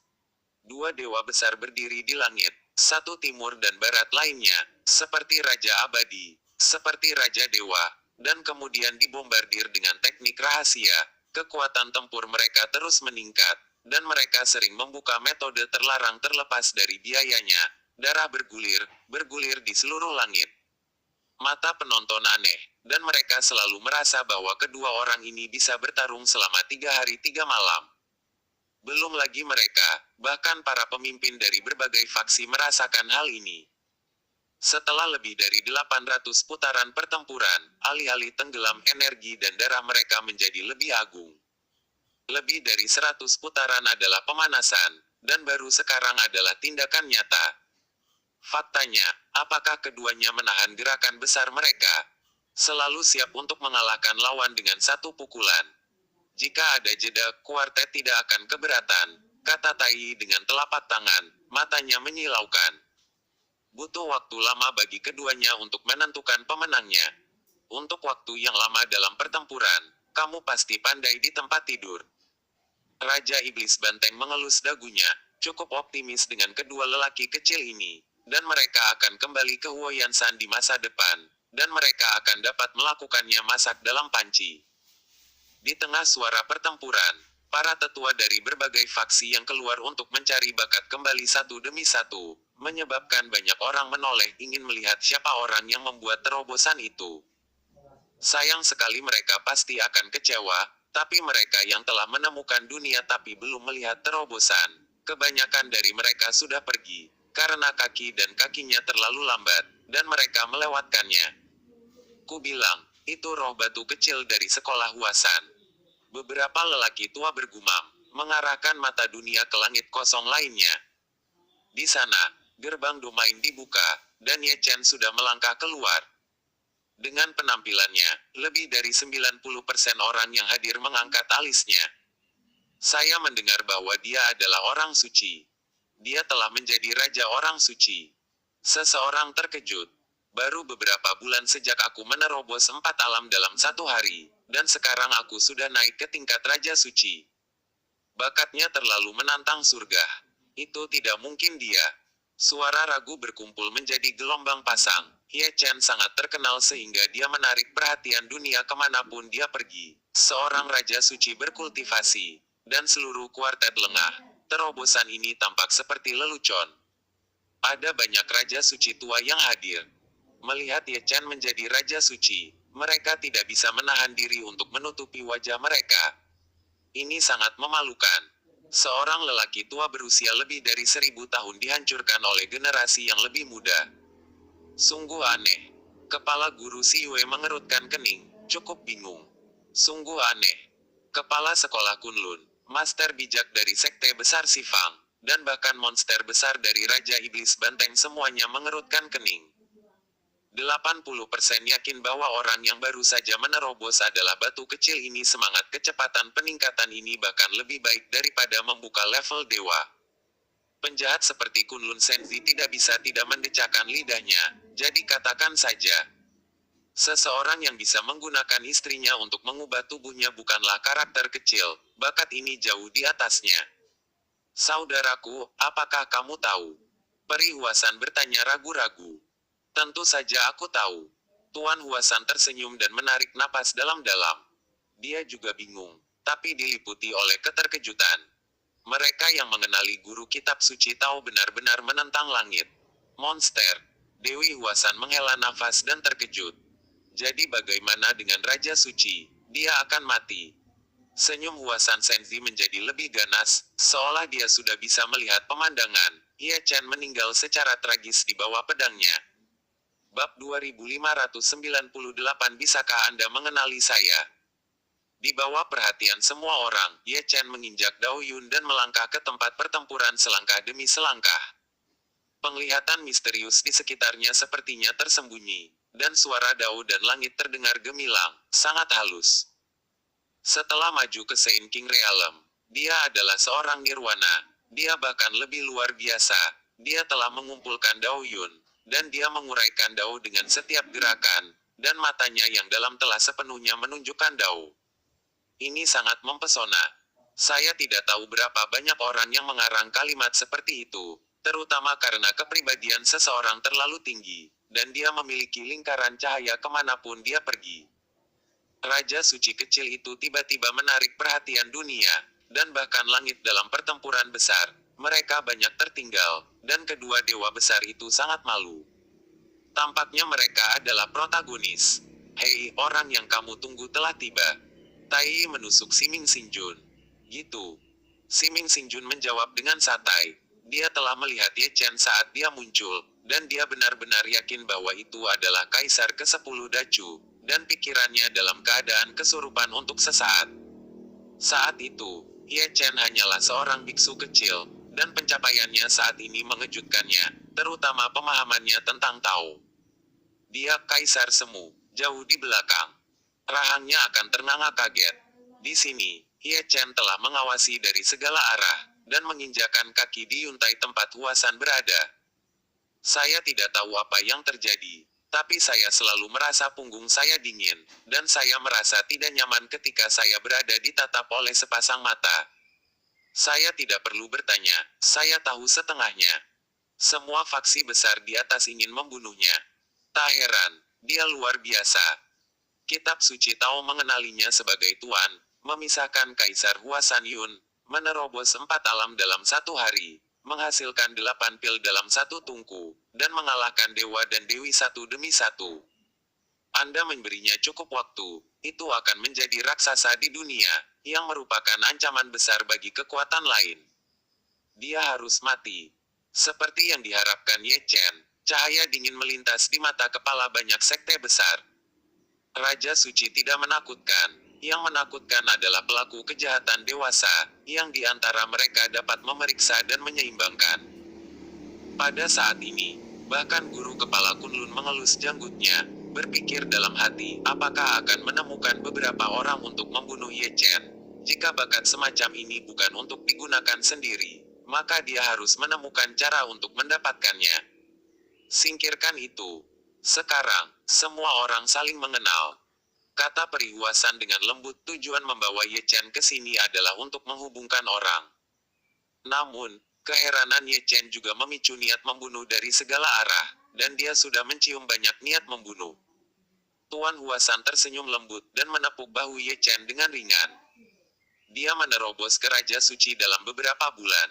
Dua dewa besar berdiri di langit, satu timur dan barat lainnya, seperti Raja Abadi, seperti Raja Dewa, dan kemudian dibombardir dengan teknik rahasia, Kekuatan tempur mereka terus meningkat, dan mereka sering membuka metode terlarang terlepas dari biayanya. Darah bergulir, bergulir di seluruh langit. Mata penonton aneh, dan mereka selalu merasa bahwa kedua orang ini bisa bertarung selama 3 hari 3 malam. Belum lagi mereka, bahkan para pemimpin dari berbagai faksi merasakan hal ini. Setelah lebih dari 800 putaran pertempuran, alih-alih tenggelam energi dan darah mereka menjadi lebih agung. Lebih dari 100 putaran adalah pemanasan, dan baru sekarang adalah tindakan nyata. Faktanya, apakah keduanya menahan gerakan besar mereka? Selalu siap untuk mengalahkan lawan dengan satu pukulan. Jika ada jeda, kuartet tidak akan keberatan, kata Tai dengan telapak tangan, matanya menyilaukan. Butuh waktu lama bagi keduanya untuk menentukan pemenangnya. Untuk waktu yang lama dalam pertempuran, kamu pasti pandai di tempat tidur. Raja Iblis Banteng mengelus dagunya, cukup optimis dengan kedua lelaki kecil ini, dan mereka akan kembali ke Huoyansan di masa depan, dan mereka akan dapat melakukannya masak dalam panci. Di tengah suara pertempuran, para tetua dari berbagai faksi yang keluar untuk mencari bakat kembali satu demi satu, menyebabkan banyak orang menoleh ingin melihat siapa orang yang membuat terobosan itu. Sayang sekali mereka pasti akan kecewa, tapi mereka yang telah menemukan dunia tapi belum melihat terobosan, kebanyakan dari mereka sudah pergi, karena kaki dan kakinya terlalu lambat, dan mereka melewatkannya. Ku bilang, itu roh batu kecil dari sekolah Huasan. Beberapa lelaki tua bergumam, mengarahkan mata dunia ke langit kosong lainnya. Di sana, gerbang domain dibuka, dan Ye Chen sudah melangkah keluar. Dengan penampilannya, lebih dari 90% orang yang hadir mengangkat alisnya. Saya mendengar bahwa dia adalah orang suci. Dia telah menjadi raja orang suci. Seseorang terkejut. Baru beberapa bulan sejak aku menerobos 4 alam dalam 1 hari, dan sekarang aku sudah naik ke tingkat raja suci. Bakatnya terlalu menantang surga. Itu tidak mungkin dia. Suara ragu berkumpul menjadi gelombang pasang. Ye Chen sangat terkenal sehingga dia menarik perhatian dunia kemanapun dia pergi. Seorang raja suci berkultivasi, dan seluruh kuartet lengah. Terobosan ini tampak seperti lelucon. Ada banyak raja suci tua yang hadir. Melihat Ye Chen menjadi raja suci, mereka tidak bisa menahan diri untuk menutupi wajah mereka. Ini sangat memalukan. Seorang lelaki tua berusia lebih dari 1000 tahun dihancurkan oleh generasi yang lebih muda. Sungguh aneh. Kepala guru Si Yue mengerutkan kening, cukup bingung. Sungguh aneh. Kepala sekolah Kunlun, master bijak dari sekte besar Sifang, dan bahkan monster besar dari Raja Iblis Banteng semuanya mengerutkan kening. 80% yakin bahwa orang yang baru saja menerobos adalah batu kecil ini. Semangat kecepatan peningkatan ini bahkan lebih baik daripada membuka level dewa. Penjahat seperti Kunlun Senzi tidak bisa tidak mendecakkan lidahnya, jadi katakan saja. Seseorang yang bisa menggunakan istrinya untuk mengubah tubuhnya bukanlah karakter kecil, bakat ini jauh di atasnya. Saudaraku, apakah kamu tahu? Peri Huasan bertanya ragu-ragu. Tentu saja aku tahu. Tuan Huasan tersenyum dan menarik napas dalam-dalam. Dia juga bingung, tapi diliputi oleh keterkejutan. Mereka yang mengenali guru kitab suci tahu benar-benar menentang langit. Monster. Dewi Huasan menghela nafas dan terkejut. Jadi bagaimana dengan Raja Suci? Dia akan mati. Senyum Huasan Senzi menjadi lebih ganas, seolah dia sudah bisa melihat pemandangan. Ye Chen meninggal secara tragis di bawah pedangnya. Bab 2598. Bisakah Anda mengenali saya? Di bawah perhatian semua orang, Ye Chen menginjak Dao Yun dan melangkah ke tempat pertempuran selangkah demi selangkah. Penglihatan misterius di sekitarnya sepertinya tersembunyi, dan suara Dao dan langit terdengar gemilang, sangat halus. Setelah maju ke Saint King Realm, dia adalah seorang nirwana. Dia bahkan lebih luar biasa. Dia telah mengumpulkan Dao Yun, dan dia menguraikan Dao dengan setiap gerakan, dan matanya yang dalam telah sepenuhnya menunjukkan Dao. Ini sangat mempesona. Saya tidak tahu berapa banyak orang yang mengarang kalimat seperti itu, terutama karena kepribadian seseorang terlalu tinggi, dan dia memiliki lingkaran cahaya kemanapun dia pergi. Raja suci kecil itu tiba-tiba menarik perhatian dunia, dan bahkan langit dalam pertempuran besar. Mereka banyak tertinggal, dan kedua dewa besar itu sangat malu. Tampaknya mereka adalah protagonis. Hei, orang yang kamu tunggu telah tiba. Tai menusuk Siming Xinjun. Gitu. Siming Xinjun menjawab dengan santai. Dia telah melihat Ye Chen saat dia muncul, dan dia benar-benar yakin bahwa itu adalah Kaisar ke-10 Dacu, dan pikirannya dalam keadaan kesurupan untuk sesaat. Saat itu, Ye Chen hanyalah seorang biksu kecil, dan pencapaiannya saat ini mengejutkannya, terutama pemahamannya tentang Tao. Dia Kaisar Semu, jauh di belakang. Rahangnya akan ternganga kaget. Di sini, Ye Chen telah mengawasi dari segala arah, dan menginjakan kaki di yuntai tempat Huasan berada. Saya tidak tahu apa yang terjadi, tapi saya selalu merasa punggung saya dingin, dan saya merasa tidak nyaman ketika saya berada ditatap oleh sepasang mata. Saya tidak perlu bertanya, saya tahu setengahnya. Semua faksi besar di atas ingin membunuhnya. Tak heran, dia luar biasa. Kitab suci Tao mengenalinya sebagai Tuan, memisahkan Kaisar Huasan Yun, menerobos 4 alam dalam 1 hari, menghasilkan 8 pil dalam 1 tungku, dan mengalahkan dewa dan dewi satu demi satu. Anda memberinya cukup waktu, itu akan menjadi raksasa di dunia, yang merupakan ancaman besar bagi kekuatan lain. Dia harus mati. Seperti yang diharapkan Ye Chen, cahaya dingin melintas di mata kepala banyak sekte besar. Raja suci tidak menakutkan. Yang menakutkan adalah pelaku kejahatan dewasa, yang di antara mereka dapat memeriksa dan menyeimbangkan. Pada saat ini, bahkan guru kepala Kunlun mengelus janggutnya, berpikir dalam hati, apakah akan menemukan beberapa orang untuk membunuh Ye Chen? Jika bakat semacam ini bukan untuk digunakan sendiri, maka dia harus menemukan cara untuk mendapatkannya. Singkirkan itu. Sekarang, semua orang saling mengenal. Kata perihuasan dengan lembut, tujuan membawa Ye Chen ke sini adalah untuk menghubungkan orang. Namun, keheranan Ye Chen juga memicu niat membunuh dari segala arah, dan dia sudah mencium banyak niat membunuh. Tuan Huasan tersenyum lembut dan menepuk bahu Ye Chen dengan ringan. Dia menerobos ke Raja Suci dalam beberapa bulan.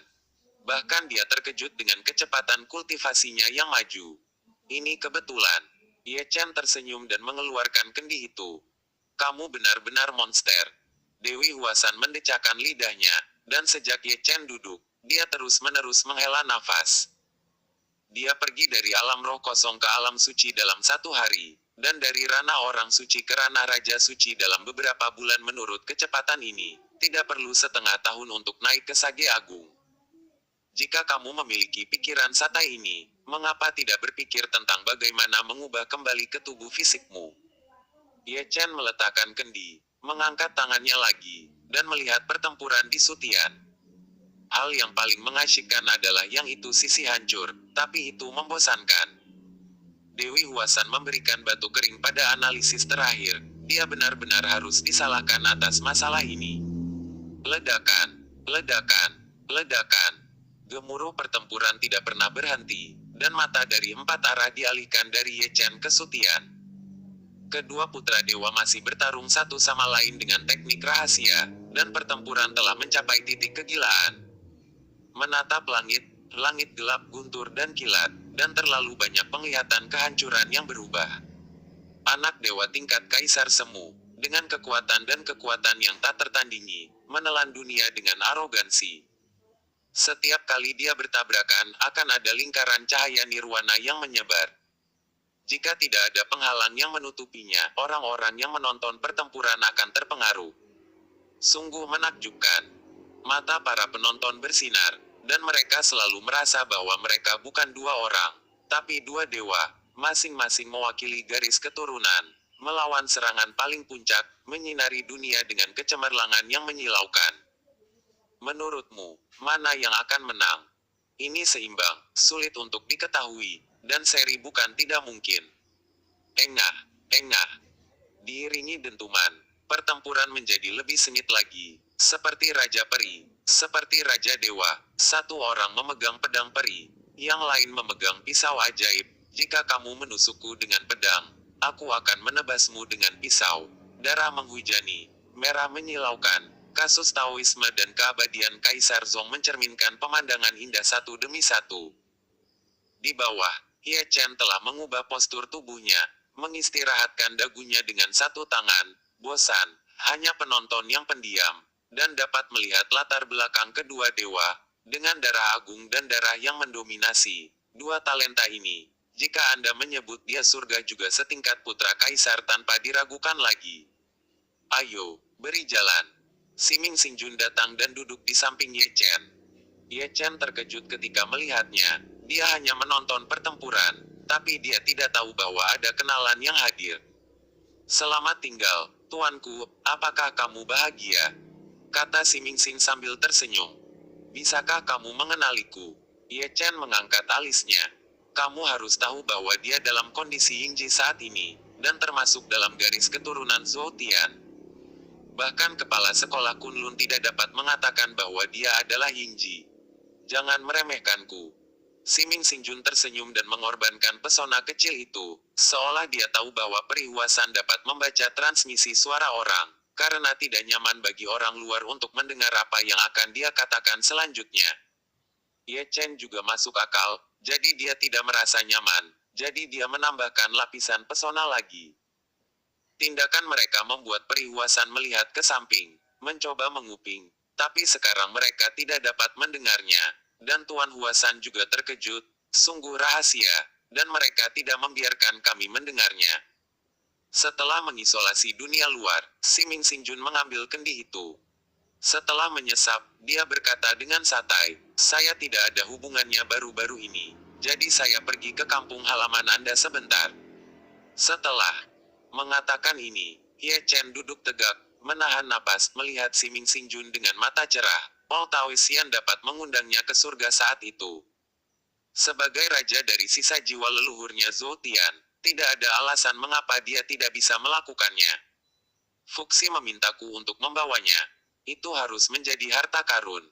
Bahkan dia terkejut dengan kecepatan kultivasinya yang maju. Ini kebetulan. Ye Chen tersenyum dan mengeluarkan kendi itu. Kamu benar-benar monster. Dewi Huasan mendecakkan lidahnya, dan sejak Ye Chen duduk, dia terus-menerus menghela nafas. Dia pergi dari alam roh kosong ke alam suci dalam 1 hari, dan dari ranah orang suci ke ranah Raja Suci dalam beberapa bulan. Menurut kecepatan ini, tidak perlu setengah tahun untuk naik ke Sage Agung. Jika kamu memiliki pikiran satai ini, mengapa tidak berpikir tentang bagaimana mengubah kembali ke tubuh fisikmu? Ye Chen meletakkan kendi, mengangkat tangannya lagi, dan melihat pertempuran di Sutian. Hal yang paling mengasyikkan adalah yang itu sisi hancur, tapi itu membosankan. Dewi Huasan memberikan batu kering pada analisis terakhir. Dia benar-benar harus disalahkan atas masalah ini. Ledakan, ledakan, ledakan. Gemuruh pertempuran tidak pernah berhenti, dan mata dari 4 arah dialihkan dari Ye Chen ke Sutian. Kedua putra dewa masih bertarung satu sama lain dengan teknik rahasia, dan pertempuran telah mencapai titik kegilaan. Menatap langit, langit gelap guntur dan kilat, dan terlalu banyak penglihatan kehancuran yang berubah. Anak dewa tingkat Kaisar Semu, dengan kekuatan dan kekuatan yang tak tertandingi, menelan dunia dengan arogansi. Setiap kali dia bertabrakan, akan ada lingkaran cahaya nirwana yang menyebar. Jika tidak ada penghalang yang menutupinya, orang-orang yang menonton pertempuran akan terpengaruh. Sungguh menakjubkan. Mata para penonton bersinar, dan mereka selalu merasa bahwa mereka bukan 2 orang, tapi 2 dewa, masing-masing mewakili garis keturunan, melawan serangan paling puncak, menyinari dunia dengan kecemerlangan yang menyilaukan. Menurutmu, mana yang akan menang? Ini seimbang, sulit untuk diketahui, dan seri bukan tidak mungkin. Engah, engah. Diiringi dentuman, pertempuran menjadi lebih sengit lagi. Seperti Raja Peri, seperti Raja Dewa, satu orang memegang pedang peri, yang lain memegang pisau ajaib. Jika kamu menusukku dengan pedang, aku akan menebasmu dengan pisau. Darah menghujani, merah menyilaukan. Kasus Taoisme dan keabadian Kaisar Zhong mencerminkan pemandangan indah satu demi satu. Di bawah, Ye Chen telah mengubah postur tubuhnya, mengistirahatkan dagunya dengan satu tangan, bosan, hanya penonton yang pendiam, dan dapat melihat latar belakang kedua dewa, dengan darah agung dan darah yang mendominasi. Dua talenta ini, jika Anda menyebut dia surga juga setingkat putra kaisar tanpa diragukan lagi. Ayo, beri jalan. Siming Singjun datang dan duduk di samping Ye Chen. Ye Chen terkejut ketika melihatnya. Dia hanya menonton pertempuran, tapi dia tidak tahu bahwa ada kenalan yang hadir. Selamat tinggal, tuanku, apakah kamu bahagia? Kata Siming Sing sambil tersenyum. Bisakah kamu mengenaliku? Ye Chen mengangkat alisnya. Kamu harus tahu bahwa dia dalam kondisi Yingji saat ini, dan termasuk dalam garis keturunan Zhou Tian. Bahkan kepala sekolah Kunlun tidak dapat mengatakan bahwa dia adalah Yingji. Jangan meremehkanku. Siming Singjun tersenyum dan mengorbankan pesona kecil itu, seolah dia tahu bahwa perihuasan dapat membaca transmisi suara orang, karena tidak nyaman bagi orang luar untuk mendengar apa yang akan dia katakan selanjutnya. Ye Chen juga masuk akal, jadi dia tidak merasa nyaman, jadi dia menambahkan lapisan pesona lagi. Tindakan mereka membuat perihuasan melihat ke samping, mencoba menguping, tapi sekarang mereka tidak dapat mendengarnya. Dan Tuan Huasan juga terkejut, sungguh rahasia, dan mereka tidak membiarkan kami mendengarnya. Setelah mengisolasi dunia luar, Siming Singjun mengambil kendi itu. Setelah menyesap, dia berkata dengan santai, saya tidak ada hubungannya baru-baru ini, jadi saya pergi ke kampung halaman Anda sebentar. Setelah mengatakan ini, Ye Chen duduk tegak, menahan napas melihat Siming Singjun dengan mata cerah. Paul Taoisean dapat mengundangnya ke surga saat itu. Sebagai raja dari sisa jiwa leluhurnya Zhou Tian, tidak ada alasan mengapa dia tidak bisa melakukannya. Fuxi memintaku untuk membawanya. Itu harus menjadi harta karun.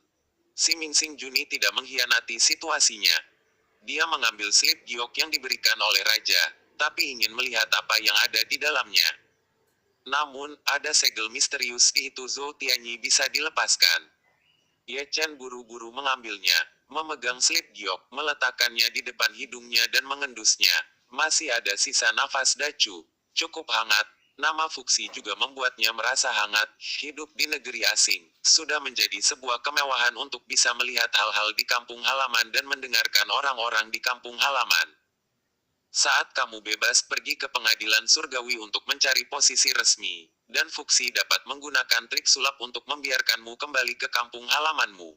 Siming Singjun tidak mengkhianati situasinya. Dia mengambil slip giok yang diberikan oleh raja, tapi ingin melihat apa yang ada di dalamnya. Namun, ada segel misterius di itu Zhou Tianyi bisa dilepaskan. Ye Chen buru-buru mengambilnya, memegang slip giok, meletakkannya di depan hidungnya dan mengendusnya. Masih ada sisa nafas dacu, cukup hangat. Nama Fuxi juga membuatnya merasa hangat. Hidup di negeri asing sudah menjadi sebuah kemewahan untuk bisa melihat hal-hal di kampung halaman dan mendengarkan orang-orang di kampung halaman. Saat kamu bebas pergi ke pengadilan surgawi untuk mencari posisi resmi, dan Fuxi dapat menggunakan trik sulap untuk membiarkanmu kembali ke kampung halamanmu.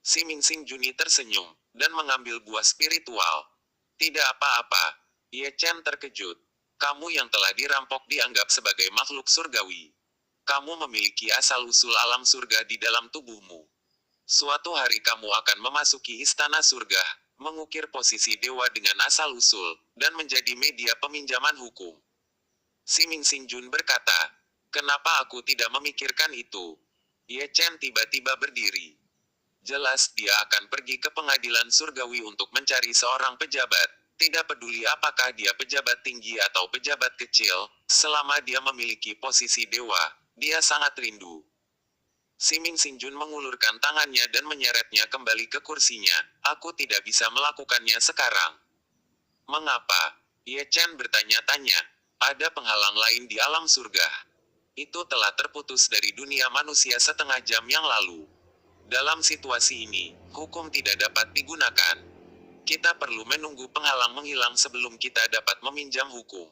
Siming Singjun tersenyum, dan mengambil buah spiritual. Tidak apa-apa. Ye Chen terkejut. Kamu yang telah dirampok dianggap sebagai makhluk surgawi. Kamu memiliki asal-usul alam surga di dalam tubuhmu. Suatu hari kamu akan memasuki istana surga, mengukir posisi dewa dengan asal-usul, dan menjadi media peminjaman hukum. Siming Singjun berkata, kenapa aku tidak memikirkan itu? Ye Chen tiba-tiba berdiri. Jelas dia akan pergi ke pengadilan surgawi untuk mencari seorang pejabat. Tidak peduli apakah dia pejabat tinggi atau pejabat kecil, selama dia memiliki posisi dewa, dia sangat rindu. Siming Singjun mengulurkan tangannya dan menyeretnya kembali ke kursinya. Aku tidak bisa melakukannya sekarang. Mengapa? Ye Chen bertanya-tanya. Ada penghalang lain di alam surga. Itu telah terputus dari dunia manusia setengah jam yang lalu. Dalam situasi ini, hukum tidak dapat digunakan. Kita perlu menunggu penghalang menghilang sebelum kita dapat meminjam hukum.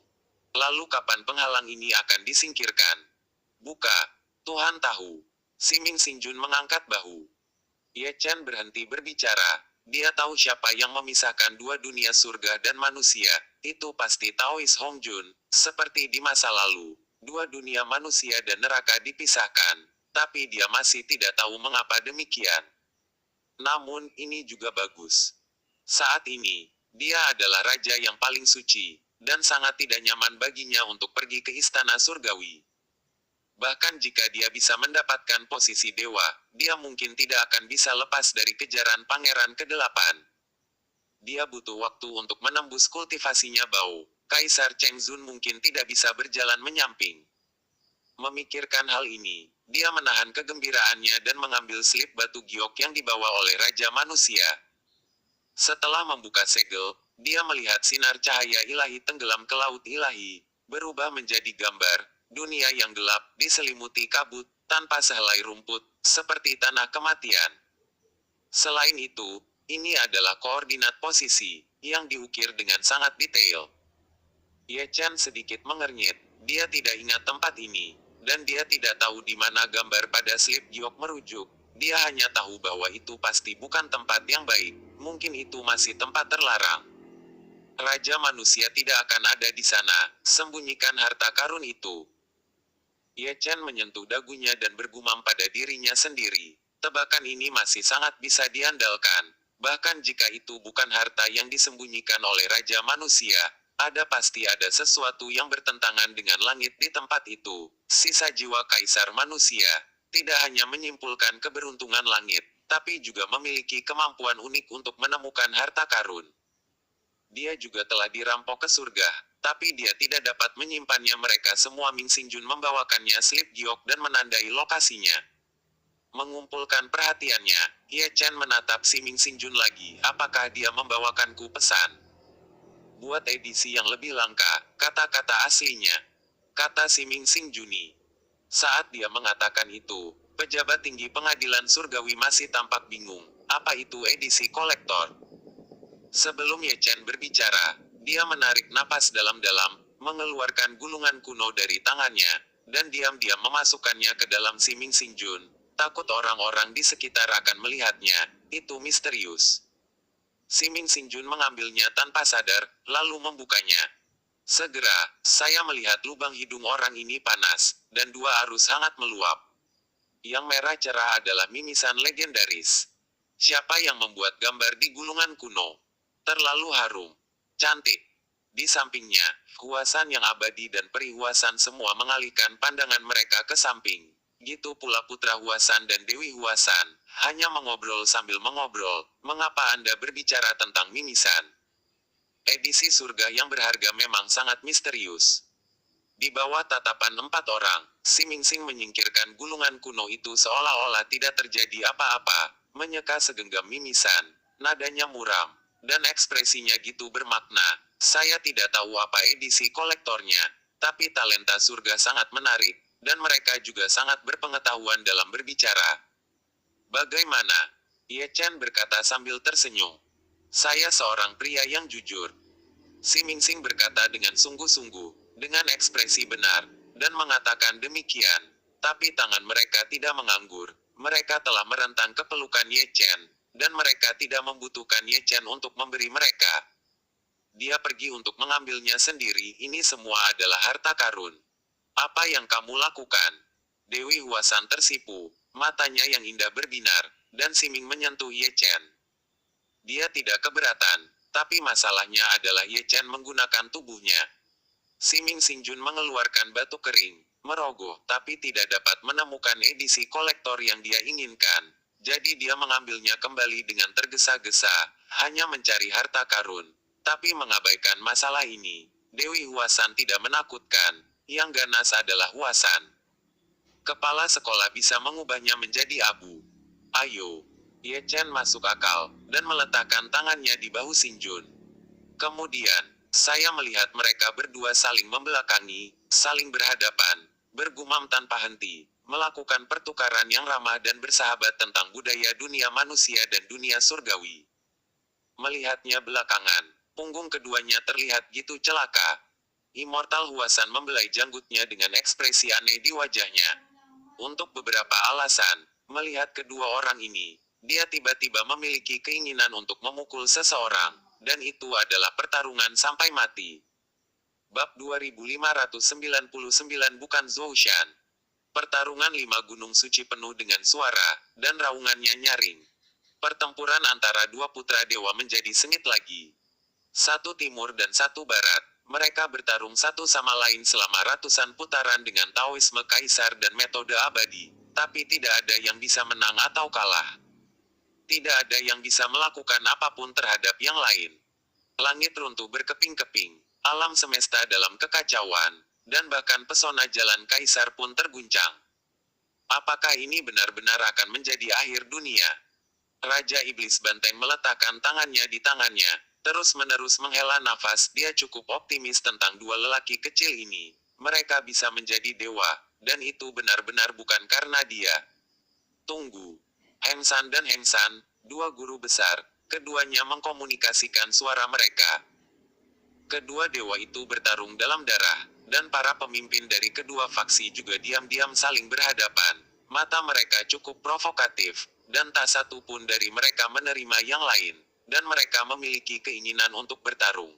Lalu kapan penghalang ini akan disingkirkan? Buka, Tuhan tahu. Siming Singjun mengangkat bahu. Ye Chen berhenti berbicara. Dia tahu siapa yang memisahkan dua dunia surga dan manusia. Itu pasti Taois Hongjun. Seperti di masa lalu, dua dunia manusia dan neraka dipisahkan. Tapi dia masih tidak tahu mengapa demikian. Namun ini juga bagus. Saat ini, dia adalah raja yang paling suci, dan sangat tidak nyaman baginya untuk pergi ke istana surgawi. Bahkan jika dia bisa mendapatkan posisi dewa, dia mungkin tidak akan bisa lepas dari kejaran Pangeran ke-8. Dia butuh waktu untuk menembus kultivasinya Bau. Kaisar Cheng Zun mungkin tidak bisa berjalan menyamping. Memikirkan hal ini, dia menahan kegembiraannya dan mengambil slip batu giok yang dibawa oleh Raja Manusia. Setelah membuka segel, dia melihat sinar cahaya ilahi tenggelam ke laut ilahi, berubah menjadi gambar dunia yang gelap, diselimuti kabut, tanpa sehelai rumput, seperti tanah kematian. Selain itu, ini adalah koordinat posisi, yang diukir dengan sangat detail. Ye Chen sedikit mengernyit, dia tidak ingat tempat ini, dan dia tidak tahu di mana gambar pada slip giok merujuk. Dia hanya tahu bahwa itu pasti bukan tempat yang baik, mungkin itu masih tempat terlarang. Raja manusia tidak akan ada di sana, sembunyikan harta karun itu. Ye Chen menyentuh dagunya dan bergumam pada dirinya sendiri. Tebakan ini masih sangat bisa diandalkan. Bahkan jika itu bukan harta yang disembunyikan oleh Raja Manusia, pasti ada sesuatu yang bertentangan dengan langit di tempat itu. Sisa jiwa Kaisar Manusia tidak hanya menyimpulkan keberuntungan langit, tapi juga memiliki kemampuan unik untuk menemukan harta karun. Dia juga telah dirampok ke surga, tapi dia tidak dapat menyimpannya. Mereka semua. Ming Xingjun membawakannya slip giok dan menandai lokasinya. Mengumpulkan perhatiannya, Ye Chen menatap si Ming Xingjun lagi. Apakah dia membawakanku pesan? Buat edisi yang lebih langka, kata-kata aslinya, kata si Ming Xingjuni. Saat dia mengatakan itu, pejabat tinggi pengadilan surgawi masih tampak bingung. Apa itu edisi kolektor? Sebelum Ye Chen berbicara, dia menarik napas dalam-dalam, mengeluarkan gulungan kuno dari tangannya, dan diam-diam memasukkannya ke dalam si Ming Xingjun. Takut orang-orang di sekitar akan melihatnya, itu misterius. Si Ming Xingjun mengambilnya tanpa sadar, lalu membukanya. Segera, saya melihat lubang hidung orang ini panas, dan dua arus hangat meluap. Yang merah cerah adalah mimisan legendaris. Siapa yang membuat gambar di gulungan kuno? Terlalu harum. Cantik. Di sampingnya, Huasan yang abadi dan Peri Huasan semua mengalihkan pandangan mereka ke samping. Gitu pula Putra Huasan dan Dewi Huasan, hanya mengobrol sambil mengobrol. Mengapa Anda berbicara tentang mimisan? Edisi surga yang berharga memang sangat misterius. Di bawah tatapan 4 orang, si Ming Xing menyingkirkan gulungan kuno itu seolah-olah tidak terjadi apa-apa, menyeka segenggam mimisan. Nadanya muram, dan ekspresinya gitu bermakna. Saya tidak tahu apa edisi kolektornya, tapi talenta surga sangat menarik, dan mereka juga sangat berpengetahuan dalam berbicara. Bagaimana? Ye Chen berkata sambil tersenyum. Saya seorang pria yang jujur. Si Ming Xing berkata dengan sungguh-sungguh, dengan ekspresi benar, dan mengatakan demikian. Tapi tangan mereka tidak menganggur. Mereka telah merentang ke pelukan Ye Chen, dan mereka tidak membutuhkan Ye Chen untuk memberi mereka. Dia pergi untuk mengambilnya sendiri. Ini semua adalah harta karun. Apa yang kamu lakukan? Dewi Huasan tersipu, matanya yang indah berbinar, dan Si Ming menyentuh Ye Chen. Dia tidak keberatan, tapi masalahnya adalah Ye Chen menggunakan tubuhnya. Si Ming Xingjun mengeluarkan batu kering, merogoh, tapi tidak dapat menemukan edisi kolektor yang dia inginkan. Jadi dia mengambilnya kembali dengan tergesa-gesa, hanya mencari harta karun. Tapi mengabaikan masalah ini, Dewi Huasan tidak menakutkan. Yang ganas adalah Huasan. Kepala sekolah bisa mengubahnya menjadi abu. Ayo. Ye Chen masuk akal, dan meletakkan tangannya di bahu Xingjun. Kemudian, saya melihat mereka berdua saling membelakangi, saling berhadapan, bergumam tanpa henti, melakukan pertukaran yang ramah dan bersahabat tentang budaya dunia manusia dan dunia surgawi. Melihatnya belakangan, punggung keduanya terlihat gitu celaka. Immortal Huasan membelai janggutnya dengan ekspresi aneh di wajahnya. Untuk beberapa alasan, melihat kedua orang ini, dia tiba-tiba memiliki keinginan untuk memukul seseorang, dan itu adalah pertarungan sampai mati. Bab 2599 bukan Zhoushan. Pertarungan 5 gunung suci penuh dengan suara, dan raungannya nyaring. Pertempuran antara dua putra dewa menjadi sengit lagi. Satu timur dan satu barat. Mereka bertarung satu sama lain selama ratusan putaran dengan Taoisme Kaisar dan metode abadi, tapi tidak ada yang bisa menang atau kalah. Tidak ada yang bisa melakukan apapun terhadap yang lain. Langit runtuh berkeping-keping, alam semesta dalam kekacauan. dan bahkan pesona jalan kaisar pun terguncang. Apakah ini benar-benar akan menjadi akhir dunia? Raja Iblis Banteng meletakkan tangannya di tangannya, terus-menerus menghela nafas. Dia cukup optimis tentang dua lelaki kecil ini. Mereka bisa menjadi dewa, dan itu benar-benar bukan karena dia. Tunggu. Hengsan dan Hengsan, dua guru besar, keduanya mengkomunikasikan suara mereka. Kedua dewa itu bertarung dalam darah, dan para pemimpin dari kedua faksi juga diam-diam saling berhadapan. Mata mereka cukup provokatif, dan tak satu pun dari mereka menerima yang lain, dan mereka memiliki keinginan untuk bertarung.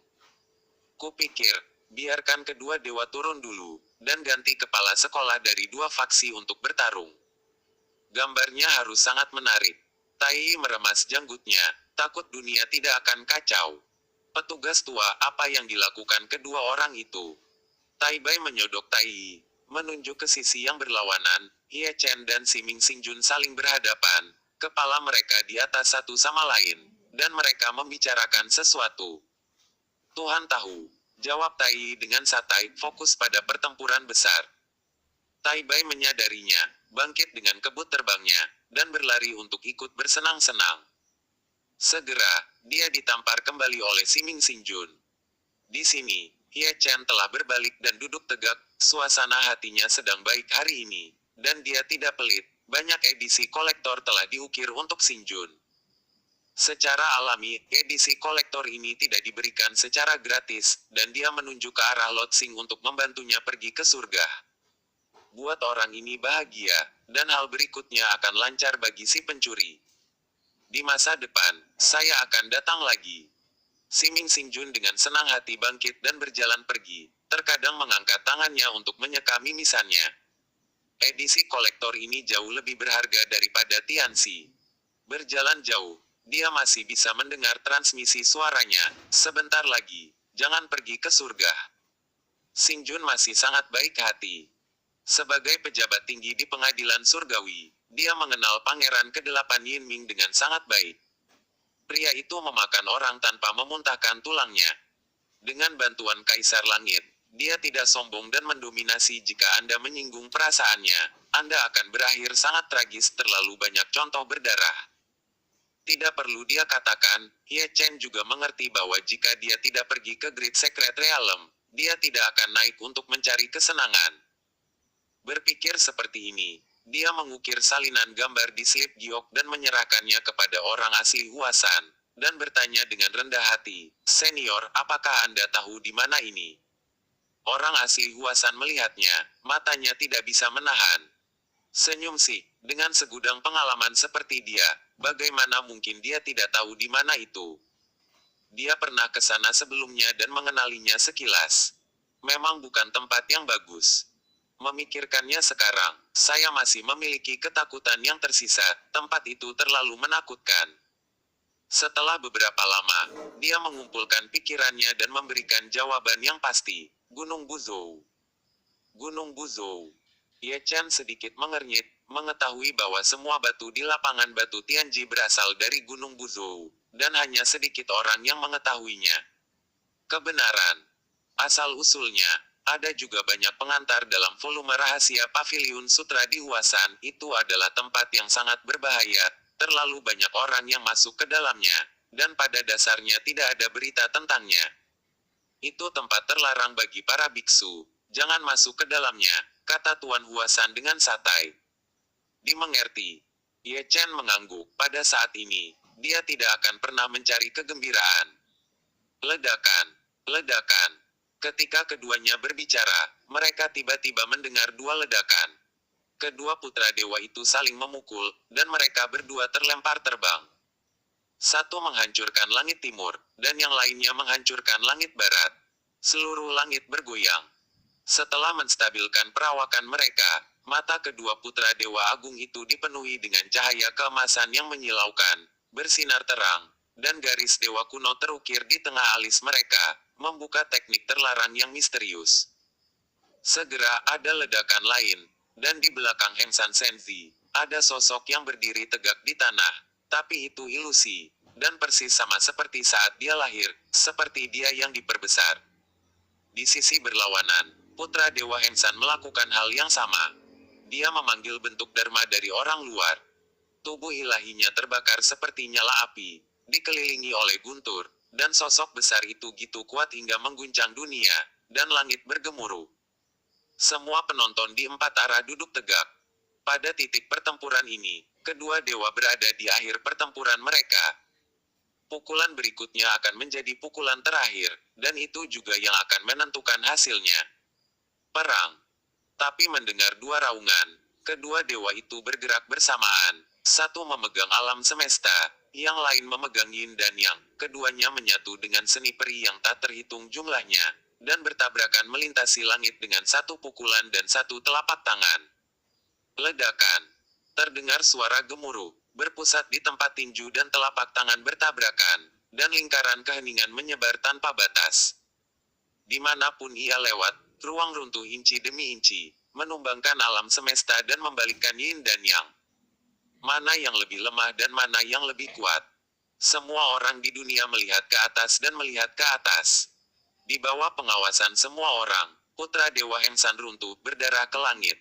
Kupikir, biarkan kedua dewa turun dulu, dan ganti kepala sekolah dari dua faksi untuk bertarung. Gambarnya harus sangat menarik. Tai meremas janggutnya, takut dunia tidak akan kacau. Petugas tua, apa yang dilakukan kedua orang itu? Tai Bai menyodok Tai, menunjuk ke sisi yang berlawanan. Hie Chen dan Siming Xingjun saling berhadapan, kepala mereka di atas satu sama lain, dan mereka membicarakan sesuatu. Tuhan tahu, jawab Tai dengan santai, fokus pada pertempuran besar. Tai Bai menyadarinya, bangkit dengan kebut terbangnya, dan berlari untuk ikut bersenang-senang. Segera, dia ditampar kembali oleh Siming Xingjun. Di sini, Hie Chen telah berbalik dan duduk tegak. Suasana hatinya sedang baik hari ini, dan dia tidak pelit. Banyak edisi kolektor telah diukir untuk Xingjun. Secara alami, edisi kolektor ini tidak diberikan secara gratis, dan dia menunjuk ke arah Lot Sing untuk membantunya pergi ke surga. Buat orang ini bahagia, dan hal berikutnya akan lancar bagi si pencuri. Di masa depan, saya akan datang lagi. Siming Xingjun dengan senang hati bangkit dan berjalan pergi, terkadang mengangkat tangannya untuk menyeka mimisannya. Edisi kolektor ini jauh lebih berharga daripada Tianxi. Berjalan jauh, dia masih bisa mendengar transmisi suaranya. Sebentar lagi, jangan pergi ke surga. Xingjun masih sangat baik hati. Sebagai pejabat tinggi di pengadilan surgawi, dia mengenal Pangeran ke-8 Yinming dengan sangat baik. Pria itu memakan orang tanpa memuntahkan tulangnya. Dengan bantuan Kaisar Langit, dia tidak sombong dan mendominasi. Jika Anda menyinggung perasaannya, Anda akan berakhir sangat tragis. Terlalu banyak contoh berdarah. Tidak perlu dia katakan, Hie Chen juga mengerti bahwa jika dia tidak pergi ke Great Secret Realm, dia tidak akan naik untuk mencari kesenangan. Berpikir seperti ini, dia mengukir salinan gambar di slip giok dan menyerahkannya kepada orang asli Huasan, dan bertanya dengan rendah hati, "Senior, apakah Anda tahu di mana ini?" Orang asli Huasan melihatnya, matanya tidak bisa menahan. Senyum sih, dengan segudang pengalaman seperti dia, bagaimana mungkin dia tidak tahu di mana itu? Dia pernah ke sana sebelumnya dan mengenalinya sekilas. Memang bukan tempat yang bagus. Memikirkannya sekarang, saya masih memiliki ketakutan yang tersisa. Tempat itu terlalu menakutkan. Setelah beberapa lama, dia mengumpulkan pikirannya dan memberikan jawaban yang pasti. Gunung Buzhou. Gunung Buzhou. Ye Chen sedikit mengernyit, mengetahui bahwa semua batu di lapangan batu Tianji berasal dari Gunung Buzhou, dan hanya sedikit orang yang mengetahuinya. Kebenaran. Asal-usulnya. Ada juga banyak pengantar dalam volume rahasia Paviliun Sutra di Huasan. Itu adalah tempat yang sangat berbahaya, terlalu banyak orang yang masuk ke dalamnya, dan pada dasarnya tidak ada berita tentangnya. Itu tempat terlarang bagi para biksu, jangan masuk ke dalamnya, kata Tuan Huasan dengan santai. Dimengerti. Ye Chen mengangguk. Pada saat ini, dia tidak akan pernah mencari kegembiraan. Ledakan. Ledakan. Ketika keduanya berbicara, mereka tiba-tiba mendengar dua ledakan. Kedua putra dewa itu saling memukul, dan mereka berdua terlempar terbang. Satu menghancurkan langit timur, dan yang lainnya menghancurkan langit barat. Seluruh langit bergoyang. Setelah menstabilkan perawakan mereka, mata kedua putra dewa agung itu dipenuhi dengan cahaya keemasan yang menyilaukan, bersinar terang, dan garis dewa kuno terukir di tengah alis mereka, membuka teknik terlarang yang misterius. Segera ada ledakan lain, dan di belakang Hengsan Senzi, ada sosok yang berdiri tegak di tanah. Tapi itu ilusi, dan persis sama seperti saat dia lahir, seperti dia yang diperbesar. Di sisi berlawanan, putra Dewa Hengsan melakukan hal yang sama. Dia memanggil bentuk Dharma dari orang luar. Tubuh ilahinya terbakar seperti nyala api, dikelilingi oleh guntur, dan sosok besar itu gitu kuat hingga mengguncang dunia, dan langit bergemuruh. Semua penonton di empat arah duduk tegak. Pada titik pertempuran ini, kedua dewa berada di akhir pertempuran mereka. Pukulan berikutnya akan menjadi pukulan terakhir, dan itu juga yang akan menentukan hasilnya. Perang. Tapi mendengar dua raungan, kedua dewa itu bergerak bersamaan. Satu memegang alam semesta, yang lain memegang yin dan yang. Keduanya menyatu dengan seni peri yang tak terhitung jumlahnya, dan bertabrakan melintasi langit dengan satu pukulan dan satu telapak tangan. Ledakan. Terdengar suara gemuruh, berpusat di tempat tinju dan telapak tangan bertabrakan, dan lingkaran keheningan menyebar tanpa batas. Dimanapun ia lewat, ruang runtuh inci demi inci, menumbangkan alam semesta dan membalikkan yin dan yang. Mana yang lebih lemah dan mana yang lebih kuat? Semua orang di dunia melihat ke atas dan melihat ke atas. Di bawah pengawasan semua orang, putra Dewa Hengsan runtuh berdarah ke langit.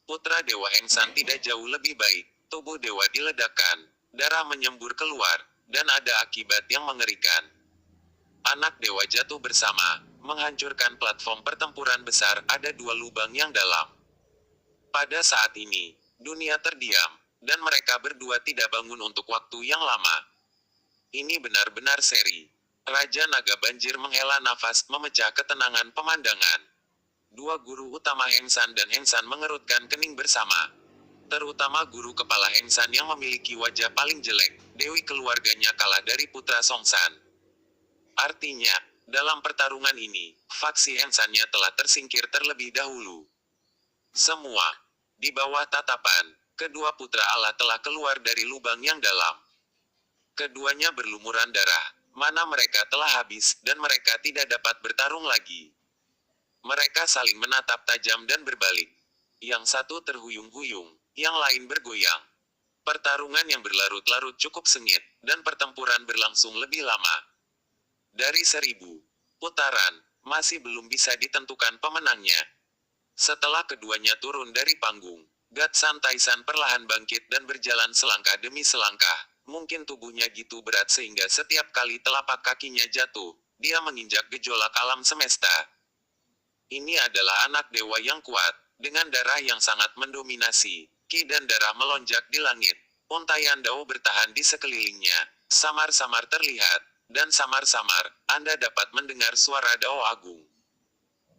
Putra Dewa Hengsan tidak jauh lebih baik, tubuh dewa diledakkan, darah menyembur keluar, dan ada akibat yang mengerikan. Anak dewa jatuh bersama, menghancurkan platform pertempuran besar, ada dua lubang yang dalam. Pada saat ini, dunia terdiam, dan mereka berdua tidak bangun untuk waktu yang lama. Ini benar-benar seri. Raja Naga Banjir menghela nafas, memecah ketenangan pemandangan. Dua guru utama Hengsan dan Hengsan mengerutkan kening bersama. Terutama guru kepala Hengsan yang memiliki wajah paling jelek, dewi keluarganya kalah dari putra Songsan. Artinya, dalam pertarungan ini, faksi Hengsannya telah tersingkir terlebih dahulu. Semua, di bawah tatapan, kedua putra Allah telah keluar dari lubang yang dalam. Keduanya berlumuran darah, mana mereka telah habis, dan mereka tidak dapat bertarung lagi. Mereka saling menatap tajam dan berbalik. Yang satu terhuyung-huyung, yang lain bergoyang. Pertarungan yang berlarut-larut cukup sengit, dan pertempuran berlangsung lebih lama. Dari 1000 putaran, masih belum bisa ditentukan pemenangnya. Setelah keduanya turun dari panggung, Gatsan Taisan perlahan bangkit dan berjalan selangkah demi selangkah. Mungkin tubuhnya gitu berat sehingga setiap kali telapak kakinya jatuh, dia menginjak gejolak alam semesta. Ini adalah anak dewa yang kuat, dengan darah yang sangat mendominasi. Ki dan darah melonjak di langit. Untaian dao bertahan di sekelilingnya. Samar-samar terlihat, dan samar-samar, Anda dapat mendengar suara dao agung.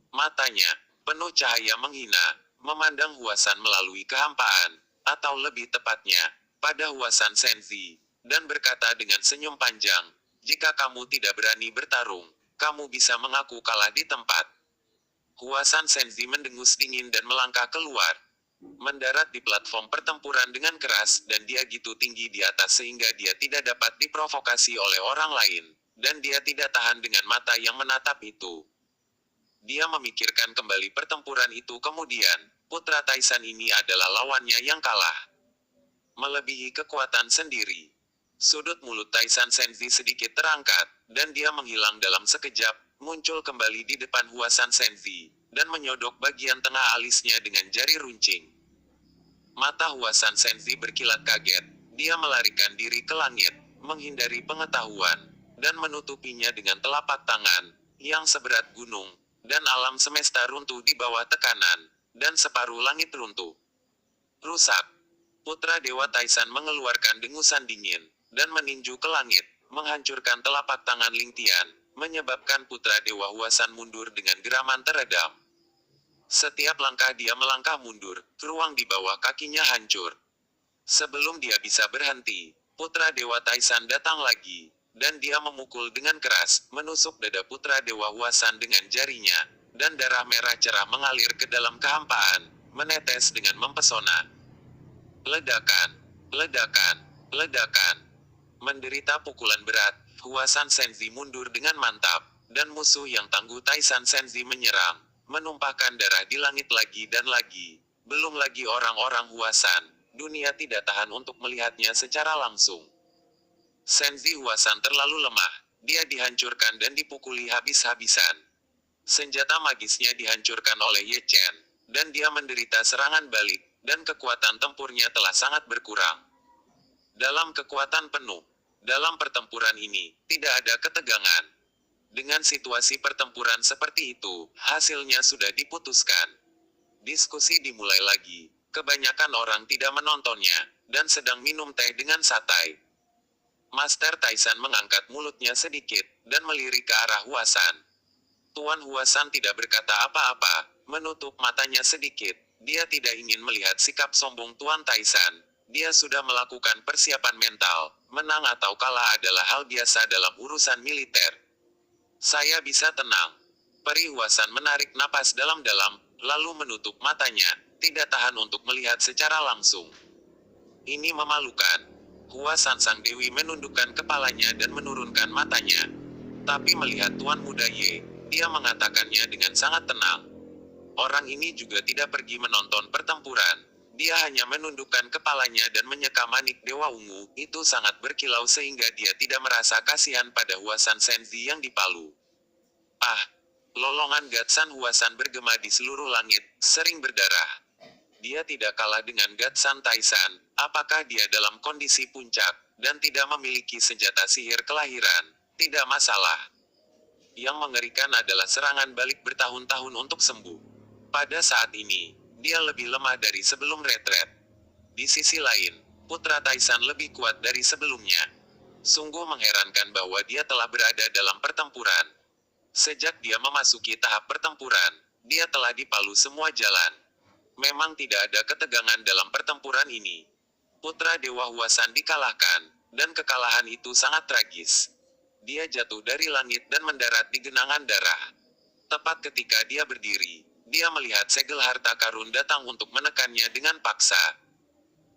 Matanya, penuh cahaya menghina, memandang Huasan melalui kehampaan, atau lebih tepatnya, pada Huasan Senzi, dan berkata dengan senyum panjang, jika kamu tidak berani bertarung, kamu bisa mengaku kalah di tempat. Huasan Senzi mendengus dingin dan melangkah keluar. Mendarat di platform pertempuran dengan keras, dan dia gitu tinggi di atas sehingga dia tidak dapat diprovokasi oleh orang lain, dan dia tidak tahan dengan mata yang menatap itu. Dia memikirkan kembali pertempuran itu kemudian, putra Taisan ini adalah lawannya yang kalah. Melebihi kekuatan sendiri. Sudut mulut Taisan Senzi sedikit terangkat, dan dia menghilang dalam sekejap, muncul kembali di depan Huasan Senzi, dan menyodok bagian tengah alisnya dengan jari runcing. Mata Huasan Senzi berkilat kaget, dia melarikan diri ke langit, menghindari pengetahuan, dan menutupinya dengan telapak tangan, yang seberat gunung, dan alam semesta runtuh di bawah tekanan, dan separuh langit runtuh. Rusak. Putra Dewa Taisan mengeluarkan dengusan dingin, dan meninju ke langit, menghancurkan telapak tangan Lingtian, menyebabkan putra Dewa Huasan mundur dengan geraman teredam. Setiap langkah dia melangkah mundur, ruang di bawah kakinya hancur. Sebelum dia bisa berhenti, putra Dewa Taisan datang lagi, dan dia memukul dengan keras, menusuk dada putra Dewa Huasan dengan jarinya, dan darah merah cerah mengalir ke dalam kehampaan, menetes dengan mempesona. Ledakan, ledakan, ledakan. Menderita pukulan berat, Huasan Senzi mundur dengan mantap, dan musuh yang tangguh Taisan Senzi menyerang, menumpahkan darah di langit lagi dan lagi. Belum lagi orang-orang Huasan, dunia tidak tahan untuk melihatnya secara langsung. Senzi Huasan terlalu lemah, dia dihancurkan dan dipukuli habis-habisan. Senjata magisnya dihancurkan oleh Ye Chen, dan dia menderita serangan balik, dan kekuatan tempurnya telah sangat berkurang. Dalam kekuatan penuh, dalam pertempuran ini, tidak ada ketegangan. Dengan situasi pertempuran seperti itu, hasilnya sudah diputuskan. Diskusi dimulai lagi. Kebanyakan orang tidak menontonnya, dan sedang minum teh dengan santai. Master Taisan mengangkat mulutnya sedikit, dan melirik ke arah Huasan. Tuan Huasan tidak berkata apa-apa, menutup matanya sedikit. Dia tidak ingin melihat sikap sombong Tuan Taisan. Dia sudah melakukan persiapan mental. Menang atau kalah adalah hal biasa dalam urusan militer. Saya bisa tenang. Peri Huasan menarik napas dalam-dalam, lalu menutup matanya, tidak tahan untuk melihat secara langsung. Ini memalukan. Huasan sang dewi menundukkan kepalanya dan menurunkan matanya. Tapi melihat Tuan Muda Ye, dia mengatakannya dengan sangat tenang. Orang ini juga tidak pergi menonton pertempuran. Dia hanya menundukkan kepalanya dan menyeka manik Dewa Ungu, itu sangat berkilau sehingga dia tidak merasa kasihan pada Huasan Senzi yang dipalu. Ah! Lolongan Gatsan Huasan bergema di seluruh langit, sering berdarah. Dia tidak kalah dengan Gatsan Taisan, apakah dia dalam kondisi puncak, dan tidak memiliki senjata sihir kelahiran, tidak masalah. Yang mengerikan adalah serangan balik bertahun-tahun untuk sembuh. Pada saat ini, dia lebih lemah dari sebelum retret. Di sisi lain, Putra Taisan lebih kuat dari sebelumnya. Sungguh mengherankan bahwa dia telah berada dalam pertempuran. Sejak dia memasuki tahap pertempuran, dia telah dipalu semua jalan. Memang tidak ada ketegangan dalam pertempuran ini. Putra Dewa Huasan dikalahkan, dan kekalahan itu sangat tragis. Dia jatuh dari langit dan mendarat di genangan darah. Tepat ketika dia berdiri, dia melihat segel harta karun datang untuk menekannya dengan paksa.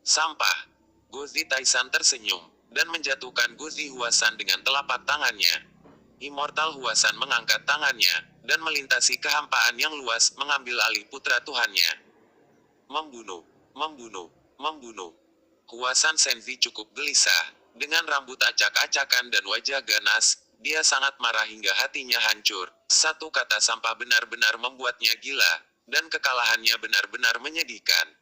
Sampah. Guzi Taisan tersenyum, dan menjatuhkan Guzi Huasan dengan telapak tangannya. Immortal Huasan mengangkat tangannya, dan melintasi kehampaan yang luas, mengambil alih putra Tuhannya. Membunuh, membunuh, membunuh. Huasan Senzi cukup gelisah. Dengan rambut acak-acakan dan wajah ganas, dia sangat marah hingga hatinya hancur. Satu kata sampah benar-benar membuatnya gila, dan kekalahannya benar-benar menyedihkan.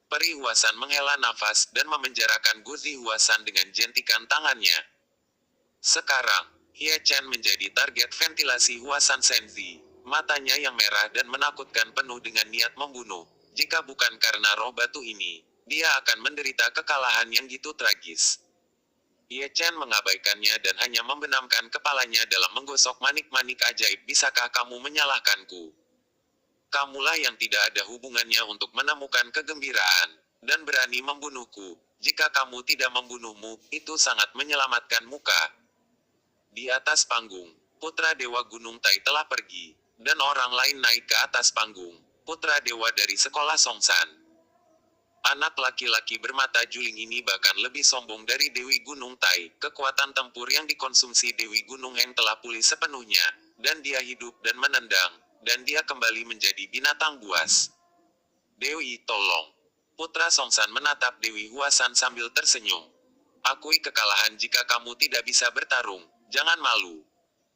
Peri Huasan menghela nafas dan memenjarakan Guzi Huasan dengan jentikan tangannya. Sekarang, Ye Chen menjadi target ventilasi Huasan Senzi. Matanya yang merah dan menakutkan penuh dengan niat membunuh. Jika bukan karena roh batu ini, dia akan menderita kekalahan yang gitu tragis. Ye Chen mengabaikannya dan hanya membenamkan kepalanya dalam menggosok manik-manik ajaib. Bisakah kamu menyalahkanku? Kamulah yang tidak ada hubungannya untuk menemukan kegembiraan, dan berani membunuhku. Jika kamu tidak membunuhmu, itu sangat menyelamatkan muka. Di atas panggung, Putra Dewa Gunung Tai telah pergi, dan orang lain naik ke atas panggung. Putra Dewa dari sekolah Songsan. Anak laki-laki bermata juling ini bahkan lebih sombong dari Dewi Gunung Tai. Kekuatan tempur yang dikonsumsi Dewi Gunung Heng telah pulih sepenuhnya, dan dia hidup dan menendang, dan dia kembali menjadi binatang buas. Dewi, tolong. Putra Songsan menatap Dewi Huasan sambil tersenyum. Akui kekalahan jika kamu tidak bisa bertarung. Jangan malu.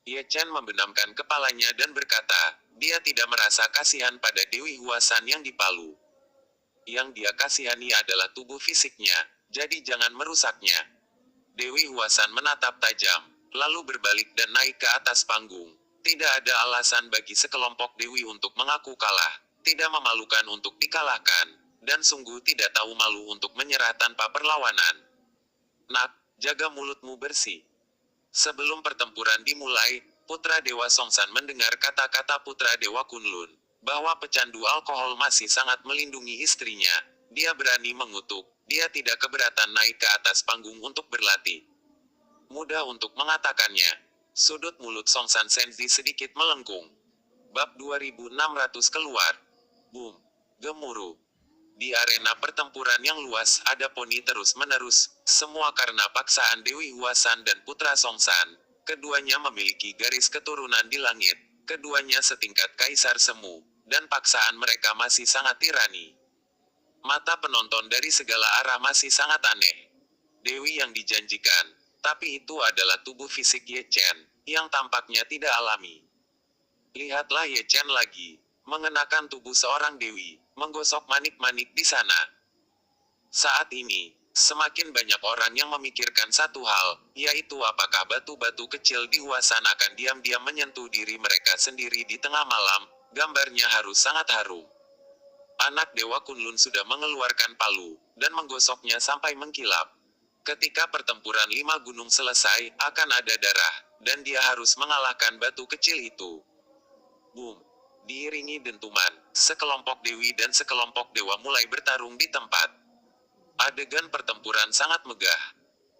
Ye Chen membenamkan kepalanya dan berkata, dia tidak merasa kasihan pada Dewi Huasan yang dipalu. Yang dia kasihani adalah tubuh fisiknya, jadi jangan merusaknya. Dewi Huasan menatap tajam, lalu berbalik dan naik ke atas panggung. Tidak ada alasan bagi sekelompok dewi untuk mengaku kalah, tidak memalukan untuk dikalahkan, dan sungguh tidak tahu malu untuk menyerah tanpa perlawanan. Nak, jaga mulutmu bersih. Sebelum pertempuran dimulai, Putra Dewa Songsan mendengar kata-kata Putra Dewa Kunlun, bahwa pecandu alkohol masih sangat melindungi istrinya. Dia berani mengutuk, dia tidak keberatan naik ke atas panggung untuk berlatih. Mudah untuk mengatakannya. Sudut mulut Songsan Senzi sedikit melengkung. Bab 2600 keluar. Boom. Gemuruh. Di arena pertempuran yang luas ada poni terus-menerus, semua karena paksaan Dewi Huasan dan Putra Songsan. Keduanya memiliki garis keturunan di langit, keduanya setingkat kaisar semu, dan paksaan mereka masih sangat tirani. Mata penonton dari segala arah masih sangat aneh. Dewi yang dijanjikan, tapi itu adalah tubuh fisik Ye Chen, yang tampaknya tidak alami. Lihatlah Ye Chen lagi, mengenakan tubuh seorang dewi, menggosok manik-manik di sana. Saat ini, semakin banyak orang yang memikirkan satu hal, yaitu apakah batu-batu kecil di Huasan akan diam-diam menyentuh diri mereka sendiri di tengah malam. Gambarnya harus sangat harum. Anak Dewa Kunlun sudah mengeluarkan palu, dan menggosoknya sampai mengkilap. Ketika pertempuran 5 gunung selesai, akan ada darah, dan dia harus mengalahkan batu kecil itu. Boom! Diiringi dentuman, sekelompok dewi dan sekelompok dewa mulai bertarung di tempat. Adegan pertempuran sangat megah.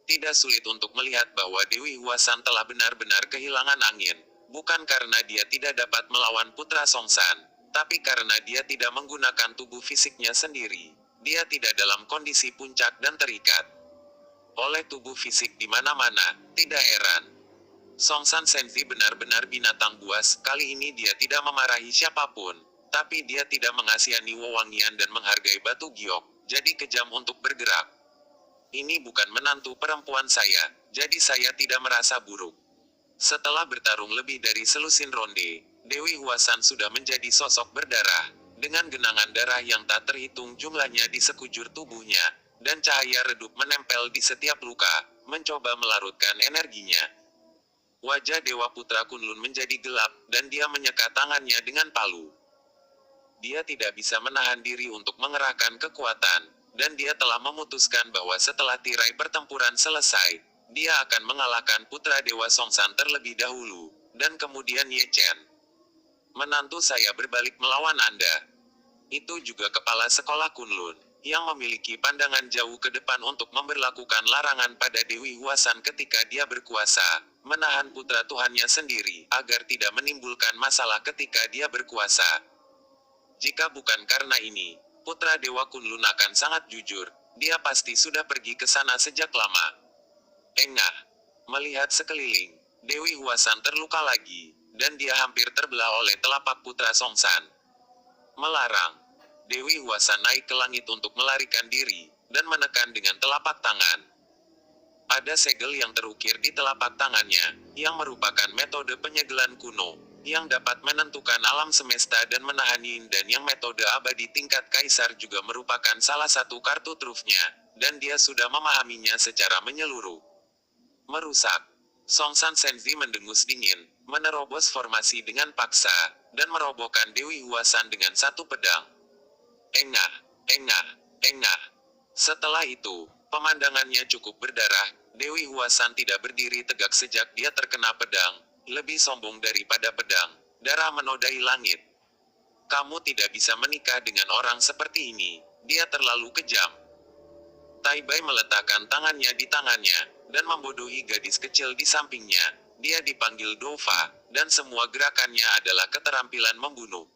Tidak sulit untuk melihat bahwa Dewi Huasan telah benar-benar kehilangan angin, bukan karena dia tidak dapat melawan Putra Songsan, tapi karena dia tidak menggunakan tubuh fisiknya sendiri. Dia tidak dalam kondisi puncak dan terikat oleh tubuh fisik di mana-mana. Tidak heran, Songsan Senzi benar-benar binatang buas. Kali ini dia tidak memarahi siapapun, tapi dia tidak mengasihani wewangian dan menghargai batu giok, jadi kejam untuk bergerak. Ini bukan menantu perempuan saya, jadi saya tidak merasa buruk. Setelah bertarung lebih dari selusin ronde, Dewi Huasan sudah menjadi sosok berdarah, dengan genangan darah yang tak terhitung jumlahnya di sekujur tubuhnya, dan cahaya redup menempel di setiap luka, mencoba melarutkan energinya. Wajah Dewa Putra Kunlun menjadi gelap, dan dia menyekat tangannya dengan palu. Dia tidak bisa menahan diri untuk mengerahkan kekuatan, dan dia telah memutuskan bahwa setelah tirai pertempuran selesai, dia akan mengalahkan Putra Dewa Songsan terlebih dahulu, dan kemudian Ye Chen. Menantu saya berbalik melawan Anda. Itu juga kepala sekolah Kunlun, yang memiliki pandangan jauh ke depan untuk memberlakukan larangan pada Dewi Huasan ketika dia berkuasa, menahan putra Tuhannya sendiri, agar tidak menimbulkan masalah ketika dia berkuasa. Jika bukan karena ini, Putra Dewa Kunlun akan sangat jujur, dia pasti sudah pergi ke sana sejak lama. Engah. Melihat sekeliling, Dewi Huasan terluka lagi, dan dia hampir terbelah oleh telapak Putra Songsan. Melarang. Dewi Huasan naik ke langit untuk melarikan diri, dan menekan dengan telapak tangan. Ada segel yang terukir di telapak tangannya, yang merupakan metode penyegelan kuno, yang dapat menentukan alam semesta dan menahan yin, dan yang metode abadi tingkat kaisar juga merupakan salah satu kartu trufnya, dan dia sudah memahaminya secara menyeluruh. Merusak. Songsan Senzi mendengus dingin, menerobos formasi dengan paksa, dan merobohkan Dewi Huasan dengan satu pedang. Engah, engah, engah. Setelah itu, pemandangannya cukup berdarah. Dewi Huasan tidak berdiri tegak sejak dia terkena pedang, lebih sombong daripada pedang. Darah menodai langit. Kamu tidak bisa menikah dengan orang seperti ini, dia terlalu kejam. Tai Bai meletakkan tangannya di tangannya, dan membodohi gadis kecil di sampingnya. Dia dipanggil Dova, dan semua gerakannya adalah keterampilan membunuh.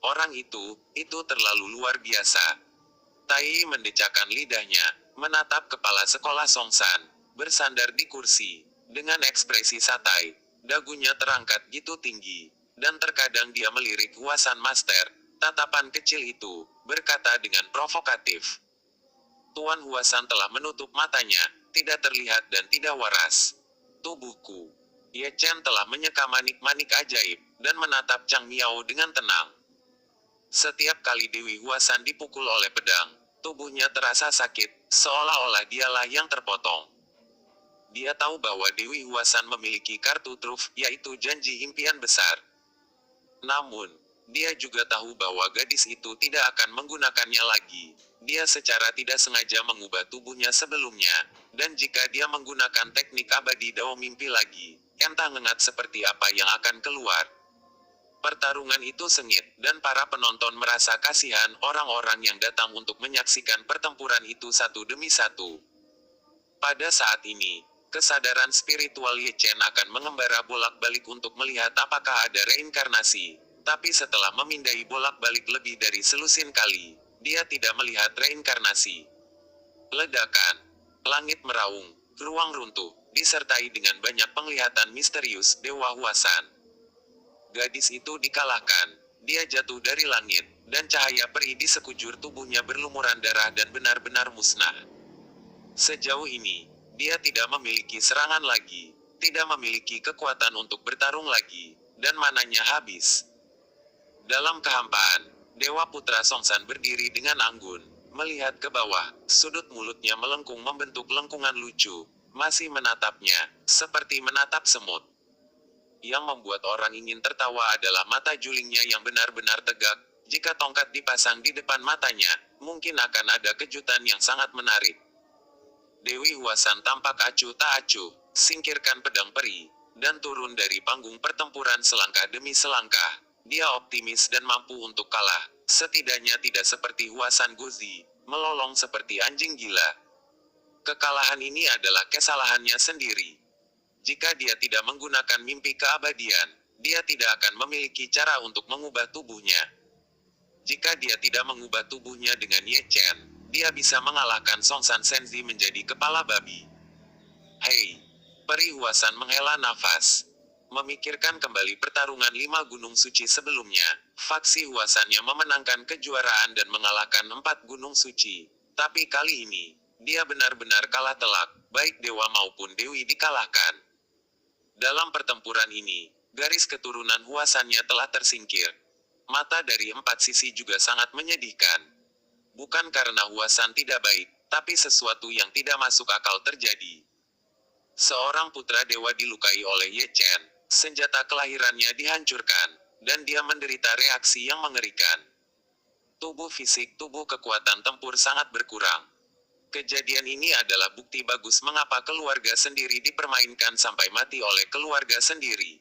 Orang itu terlalu luar biasa. Tai mendecakkan lidahnya, menatap kepala sekolah Songsan, bersandar di kursi, dengan ekspresi santai. Dagunya terangkat gitu tinggi, dan terkadang dia melirik Huasan Master. Tatapan kecil itu berkata dengan provokatif. Tuan Huasan telah menutup matanya, tidak terlihat dan tidak waras. Tubuhku. Ye Chen telah menyeka manik-manik ajaib, dan menatap Chang Miao dengan tenang. Setiap kali Dewi Huasan dipukul oleh pedang, tubuhnya terasa sakit, seolah-olah dialah yang terpotong. Dia tahu bahwa Dewi Huasan memiliki kartu truf, yaitu janji impian besar. Namun, dia juga tahu bahwa gadis itu tidak akan menggunakannya lagi. Dia secara tidak sengaja mengubah tubuhnya sebelumnya, dan jika dia menggunakan teknik abadi Dao Mimpi lagi, entah ngengat seperti apa yang akan keluar. Pertarungan itu sengit, dan para penonton merasa kasihan orang-orang yang datang untuk menyaksikan pertempuran itu satu demi satu. Pada saat ini, kesadaran spiritual Ye Chen akan mengembara bolak-balik untuk melihat apakah ada reinkarnasi. Tapi setelah memindai bolak-balik lebih dari selusin kali, dia tidak melihat reinkarnasi. Ledakan. Langit meraung, ruang runtuh, disertai dengan banyak penglihatan misterius Dewa Huasan. Gadis itu dikalahkan. Dia jatuh dari langit, dan cahaya peri di sekujur tubuhnya berlumuran darah dan benar-benar musnah. Sejauh ini, dia tidak memiliki serangan lagi, tidak memiliki kekuatan untuk bertarung lagi, dan mananya habis. Dalam kehampaan, Dewa Putra Songsan berdiri dengan anggun, melihat ke bawah, sudut mulutnya melengkung membentuk lengkungan lucu, masih menatapnya, seperti menatap semut. Yang membuat orang ingin tertawa adalah mata julingnya yang benar-benar tegak. Jika tongkat dipasang di depan matanya, mungkin akan ada kejutan yang sangat menarik. Dewi Huasan tampak acuh tak acuh, singkirkan pedang peri, dan turun dari panggung pertempuran selangkah demi selangkah. Dia optimis dan mampu untuk kalah, setidaknya tidak seperti Huasan Gozi, melolong seperti anjing gila. Kekalahan ini adalah kesalahannya sendiri. Jika dia tidak menggunakan mimpi keabadian, dia tidak akan memiliki cara untuk mengubah tubuhnya. Jika dia tidak mengubah tubuhnya dengan Ye Chen, dia bisa mengalahkan Songsan Senzi menjadi kepala babi. Hei! Peri Huasan menghela nafas. Memikirkan kembali pertarungan 5 gunung suci sebelumnya, faksi Huasannya memenangkan kejuaraan dan mengalahkan 4 gunung suci. Tapi kali ini, dia benar-benar kalah telak, baik dewa maupun dewi dikalahkan. Dalam pertempuran ini, garis keturunan Huasannya telah tersingkir. Mata dari 4 sisi juga sangat menyedihkan. Bukan karena Huasan tidak baik, tapi sesuatu yang tidak masuk akal terjadi. Seorang putra dewa dilukai oleh Ye Chen, senjata kelahirannya dihancurkan, dan dia menderita reaksi yang mengerikan. Tubuh fisik, tubuh kekuatan tempur sangat berkurang. Kejadian ini adalah bukti bagus mengapa keluarga sendiri dipermainkan sampai mati oleh keluarga sendiri.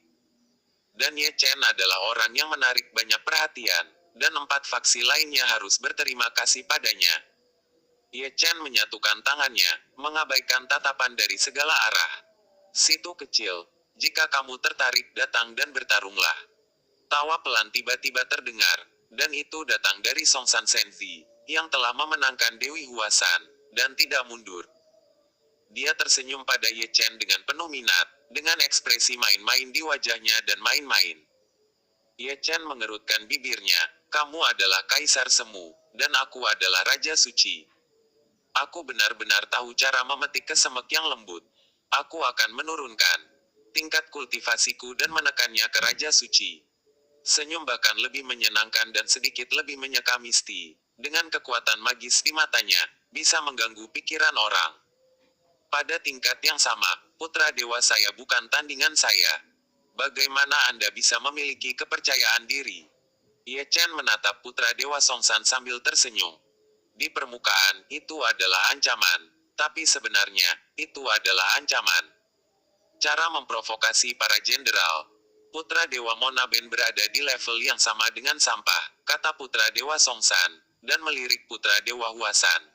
Dan Ye Chen adalah orang yang menarik banyak perhatian, dan 4 faksi lainnya harus berterima kasih padanya. Ye Chen menyatukan tangannya, mengabaikan tatapan dari segala arah. Situ kecil, jika kamu tertarik datang dan bertarunglah. Tawa pelan tiba-tiba terdengar, dan itu datang dari Songsan Senzi, yang telah memenangkan Dewi Huasan, dan tidak mundur. Dia tersenyum pada Ye Chen dengan penuh minat, dengan ekspresi main-main di wajahnya dan main-main. Ye Chen mengerutkan bibirnya, kamu adalah Kaisar Semu, dan aku adalah Raja Suci. Aku benar-benar tahu cara memetik kesemek yang lembut. Aku akan menurunkan tingkat kultivasiku dan menekannya ke Raja Suci. Senyum bahkan lebih menyenangkan dan sedikit lebih menyeka Misti. Dengan kekuatan magis di matanya, bisa mengganggu pikiran orang. Pada tingkat yang sama, putra dewa saya bukan tandingan saya. Bagaimana Anda bisa memiliki kepercayaan diri? Ye Chen menatap putra dewa Songsan sambil tersenyum. Di permukaan, itu adalah ancaman. Tapi sebenarnya, itu adalah ancaman. Cara memprovokasi para jenderal. Putra Dewa Monaben berada di level yang sama dengan sampah, kata putra Dewa Songsan, dan melirik putra Dewa Huasan.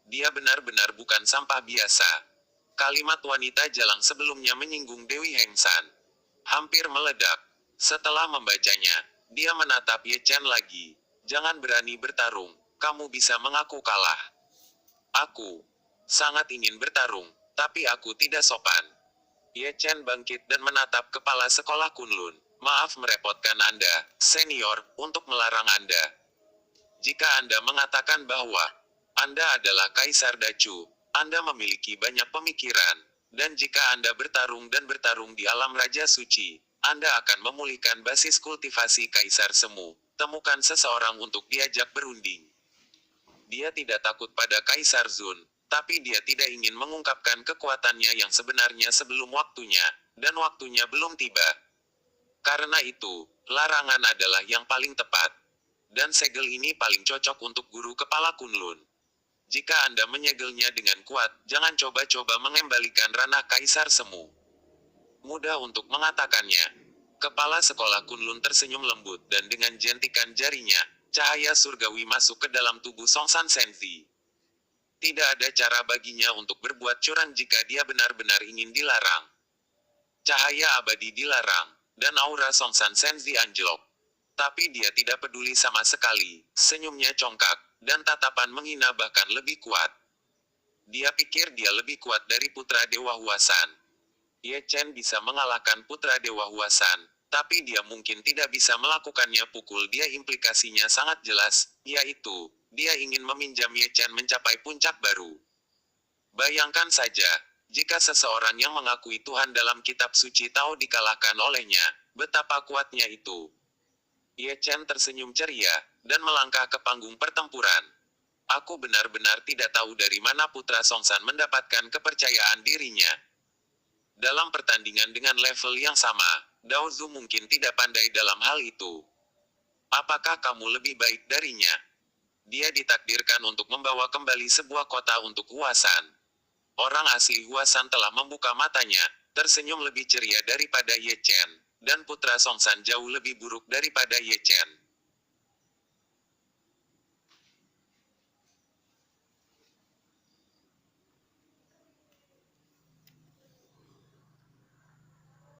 Dia benar-benar bukan sampah biasa. Kalimat wanita jalang sebelumnya menyinggung Dewi Hengsan. Hampir meledak. Setelah membacanya, dia menatap Ye Chen lagi. Jangan berani bertarung. Kamu bisa mengaku kalah. Aku sangat ingin bertarung, tapi aku tidak sopan. Ye Chen bangkit dan menatap kepala sekolah Kunlun. Maaf merepotkan Anda, senior, untuk melarang Anda. Jika Anda mengatakan bahwa Anda adalah Kaisar Dacu, Anda memiliki banyak pemikiran, dan jika Anda bertarung dan bertarung di alam Raja Suci, Anda akan memulihkan basis kultivasi Kaisar Semu. Temukan seseorang untuk diajak berunding. Dia tidak takut pada Kaisar Zun, tapi dia tidak ingin mengungkapkan kekuatannya yang sebenarnya sebelum waktunya, dan waktunya belum tiba. Karena itu, larangan adalah yang paling tepat. Dan segel ini paling cocok untuk guru kepala Kunlun. Jika Anda menyegelnya dengan kuat, jangan coba-coba mengembalikan ranah Kaisar Semu. Mudah untuk mengatakannya. Kepala sekolah Kunlun tersenyum lembut dan dengan jentikan jarinya, cahaya surgawi masuk ke dalam tubuh Songsan Senzi. Tidak ada cara baginya untuk berbuat curang jika dia benar-benar ingin dilarang. Cahaya abadi dilarang, dan aura Songsan Senzi anjlok. Tapi dia tidak peduli sama sekali, senyumnya congkak, dan tatapan menghina bahkan lebih kuat. Dia pikir dia lebih kuat dari putra Dewa Huasan. Ye Chen bisa mengalahkan putra Dewa Huasan, tapi dia mungkin tidak bisa melakukannya. Pukul dia implikasinya sangat jelas, yaitu, dia ingin meminjam Ye Chen mencapai puncak baru. Bayangkan saja, jika seseorang yang mengakui Tuhan dalam kitab suci Tao dikalahkan olehnya, Betapa kuatnya itu. Ye Chen tersenyum ceria, dan melangkah ke panggung pertempuran. Aku benar-benar tidak tahu dari mana Putra Songsan mendapatkan kepercayaan dirinya. Dalam pertandingan dengan level yang sama, Dao Zu mungkin tidak pandai dalam hal itu. Apakah kamu lebih baik darinya? Dia ditakdirkan untuk membawa kembali sebuah kota untuk Huasan. Orang asli Huasan telah membuka matanya, tersenyum lebih ceria daripada Ye Chen, dan Putra Songsan jauh lebih buruk daripada Ye Chen.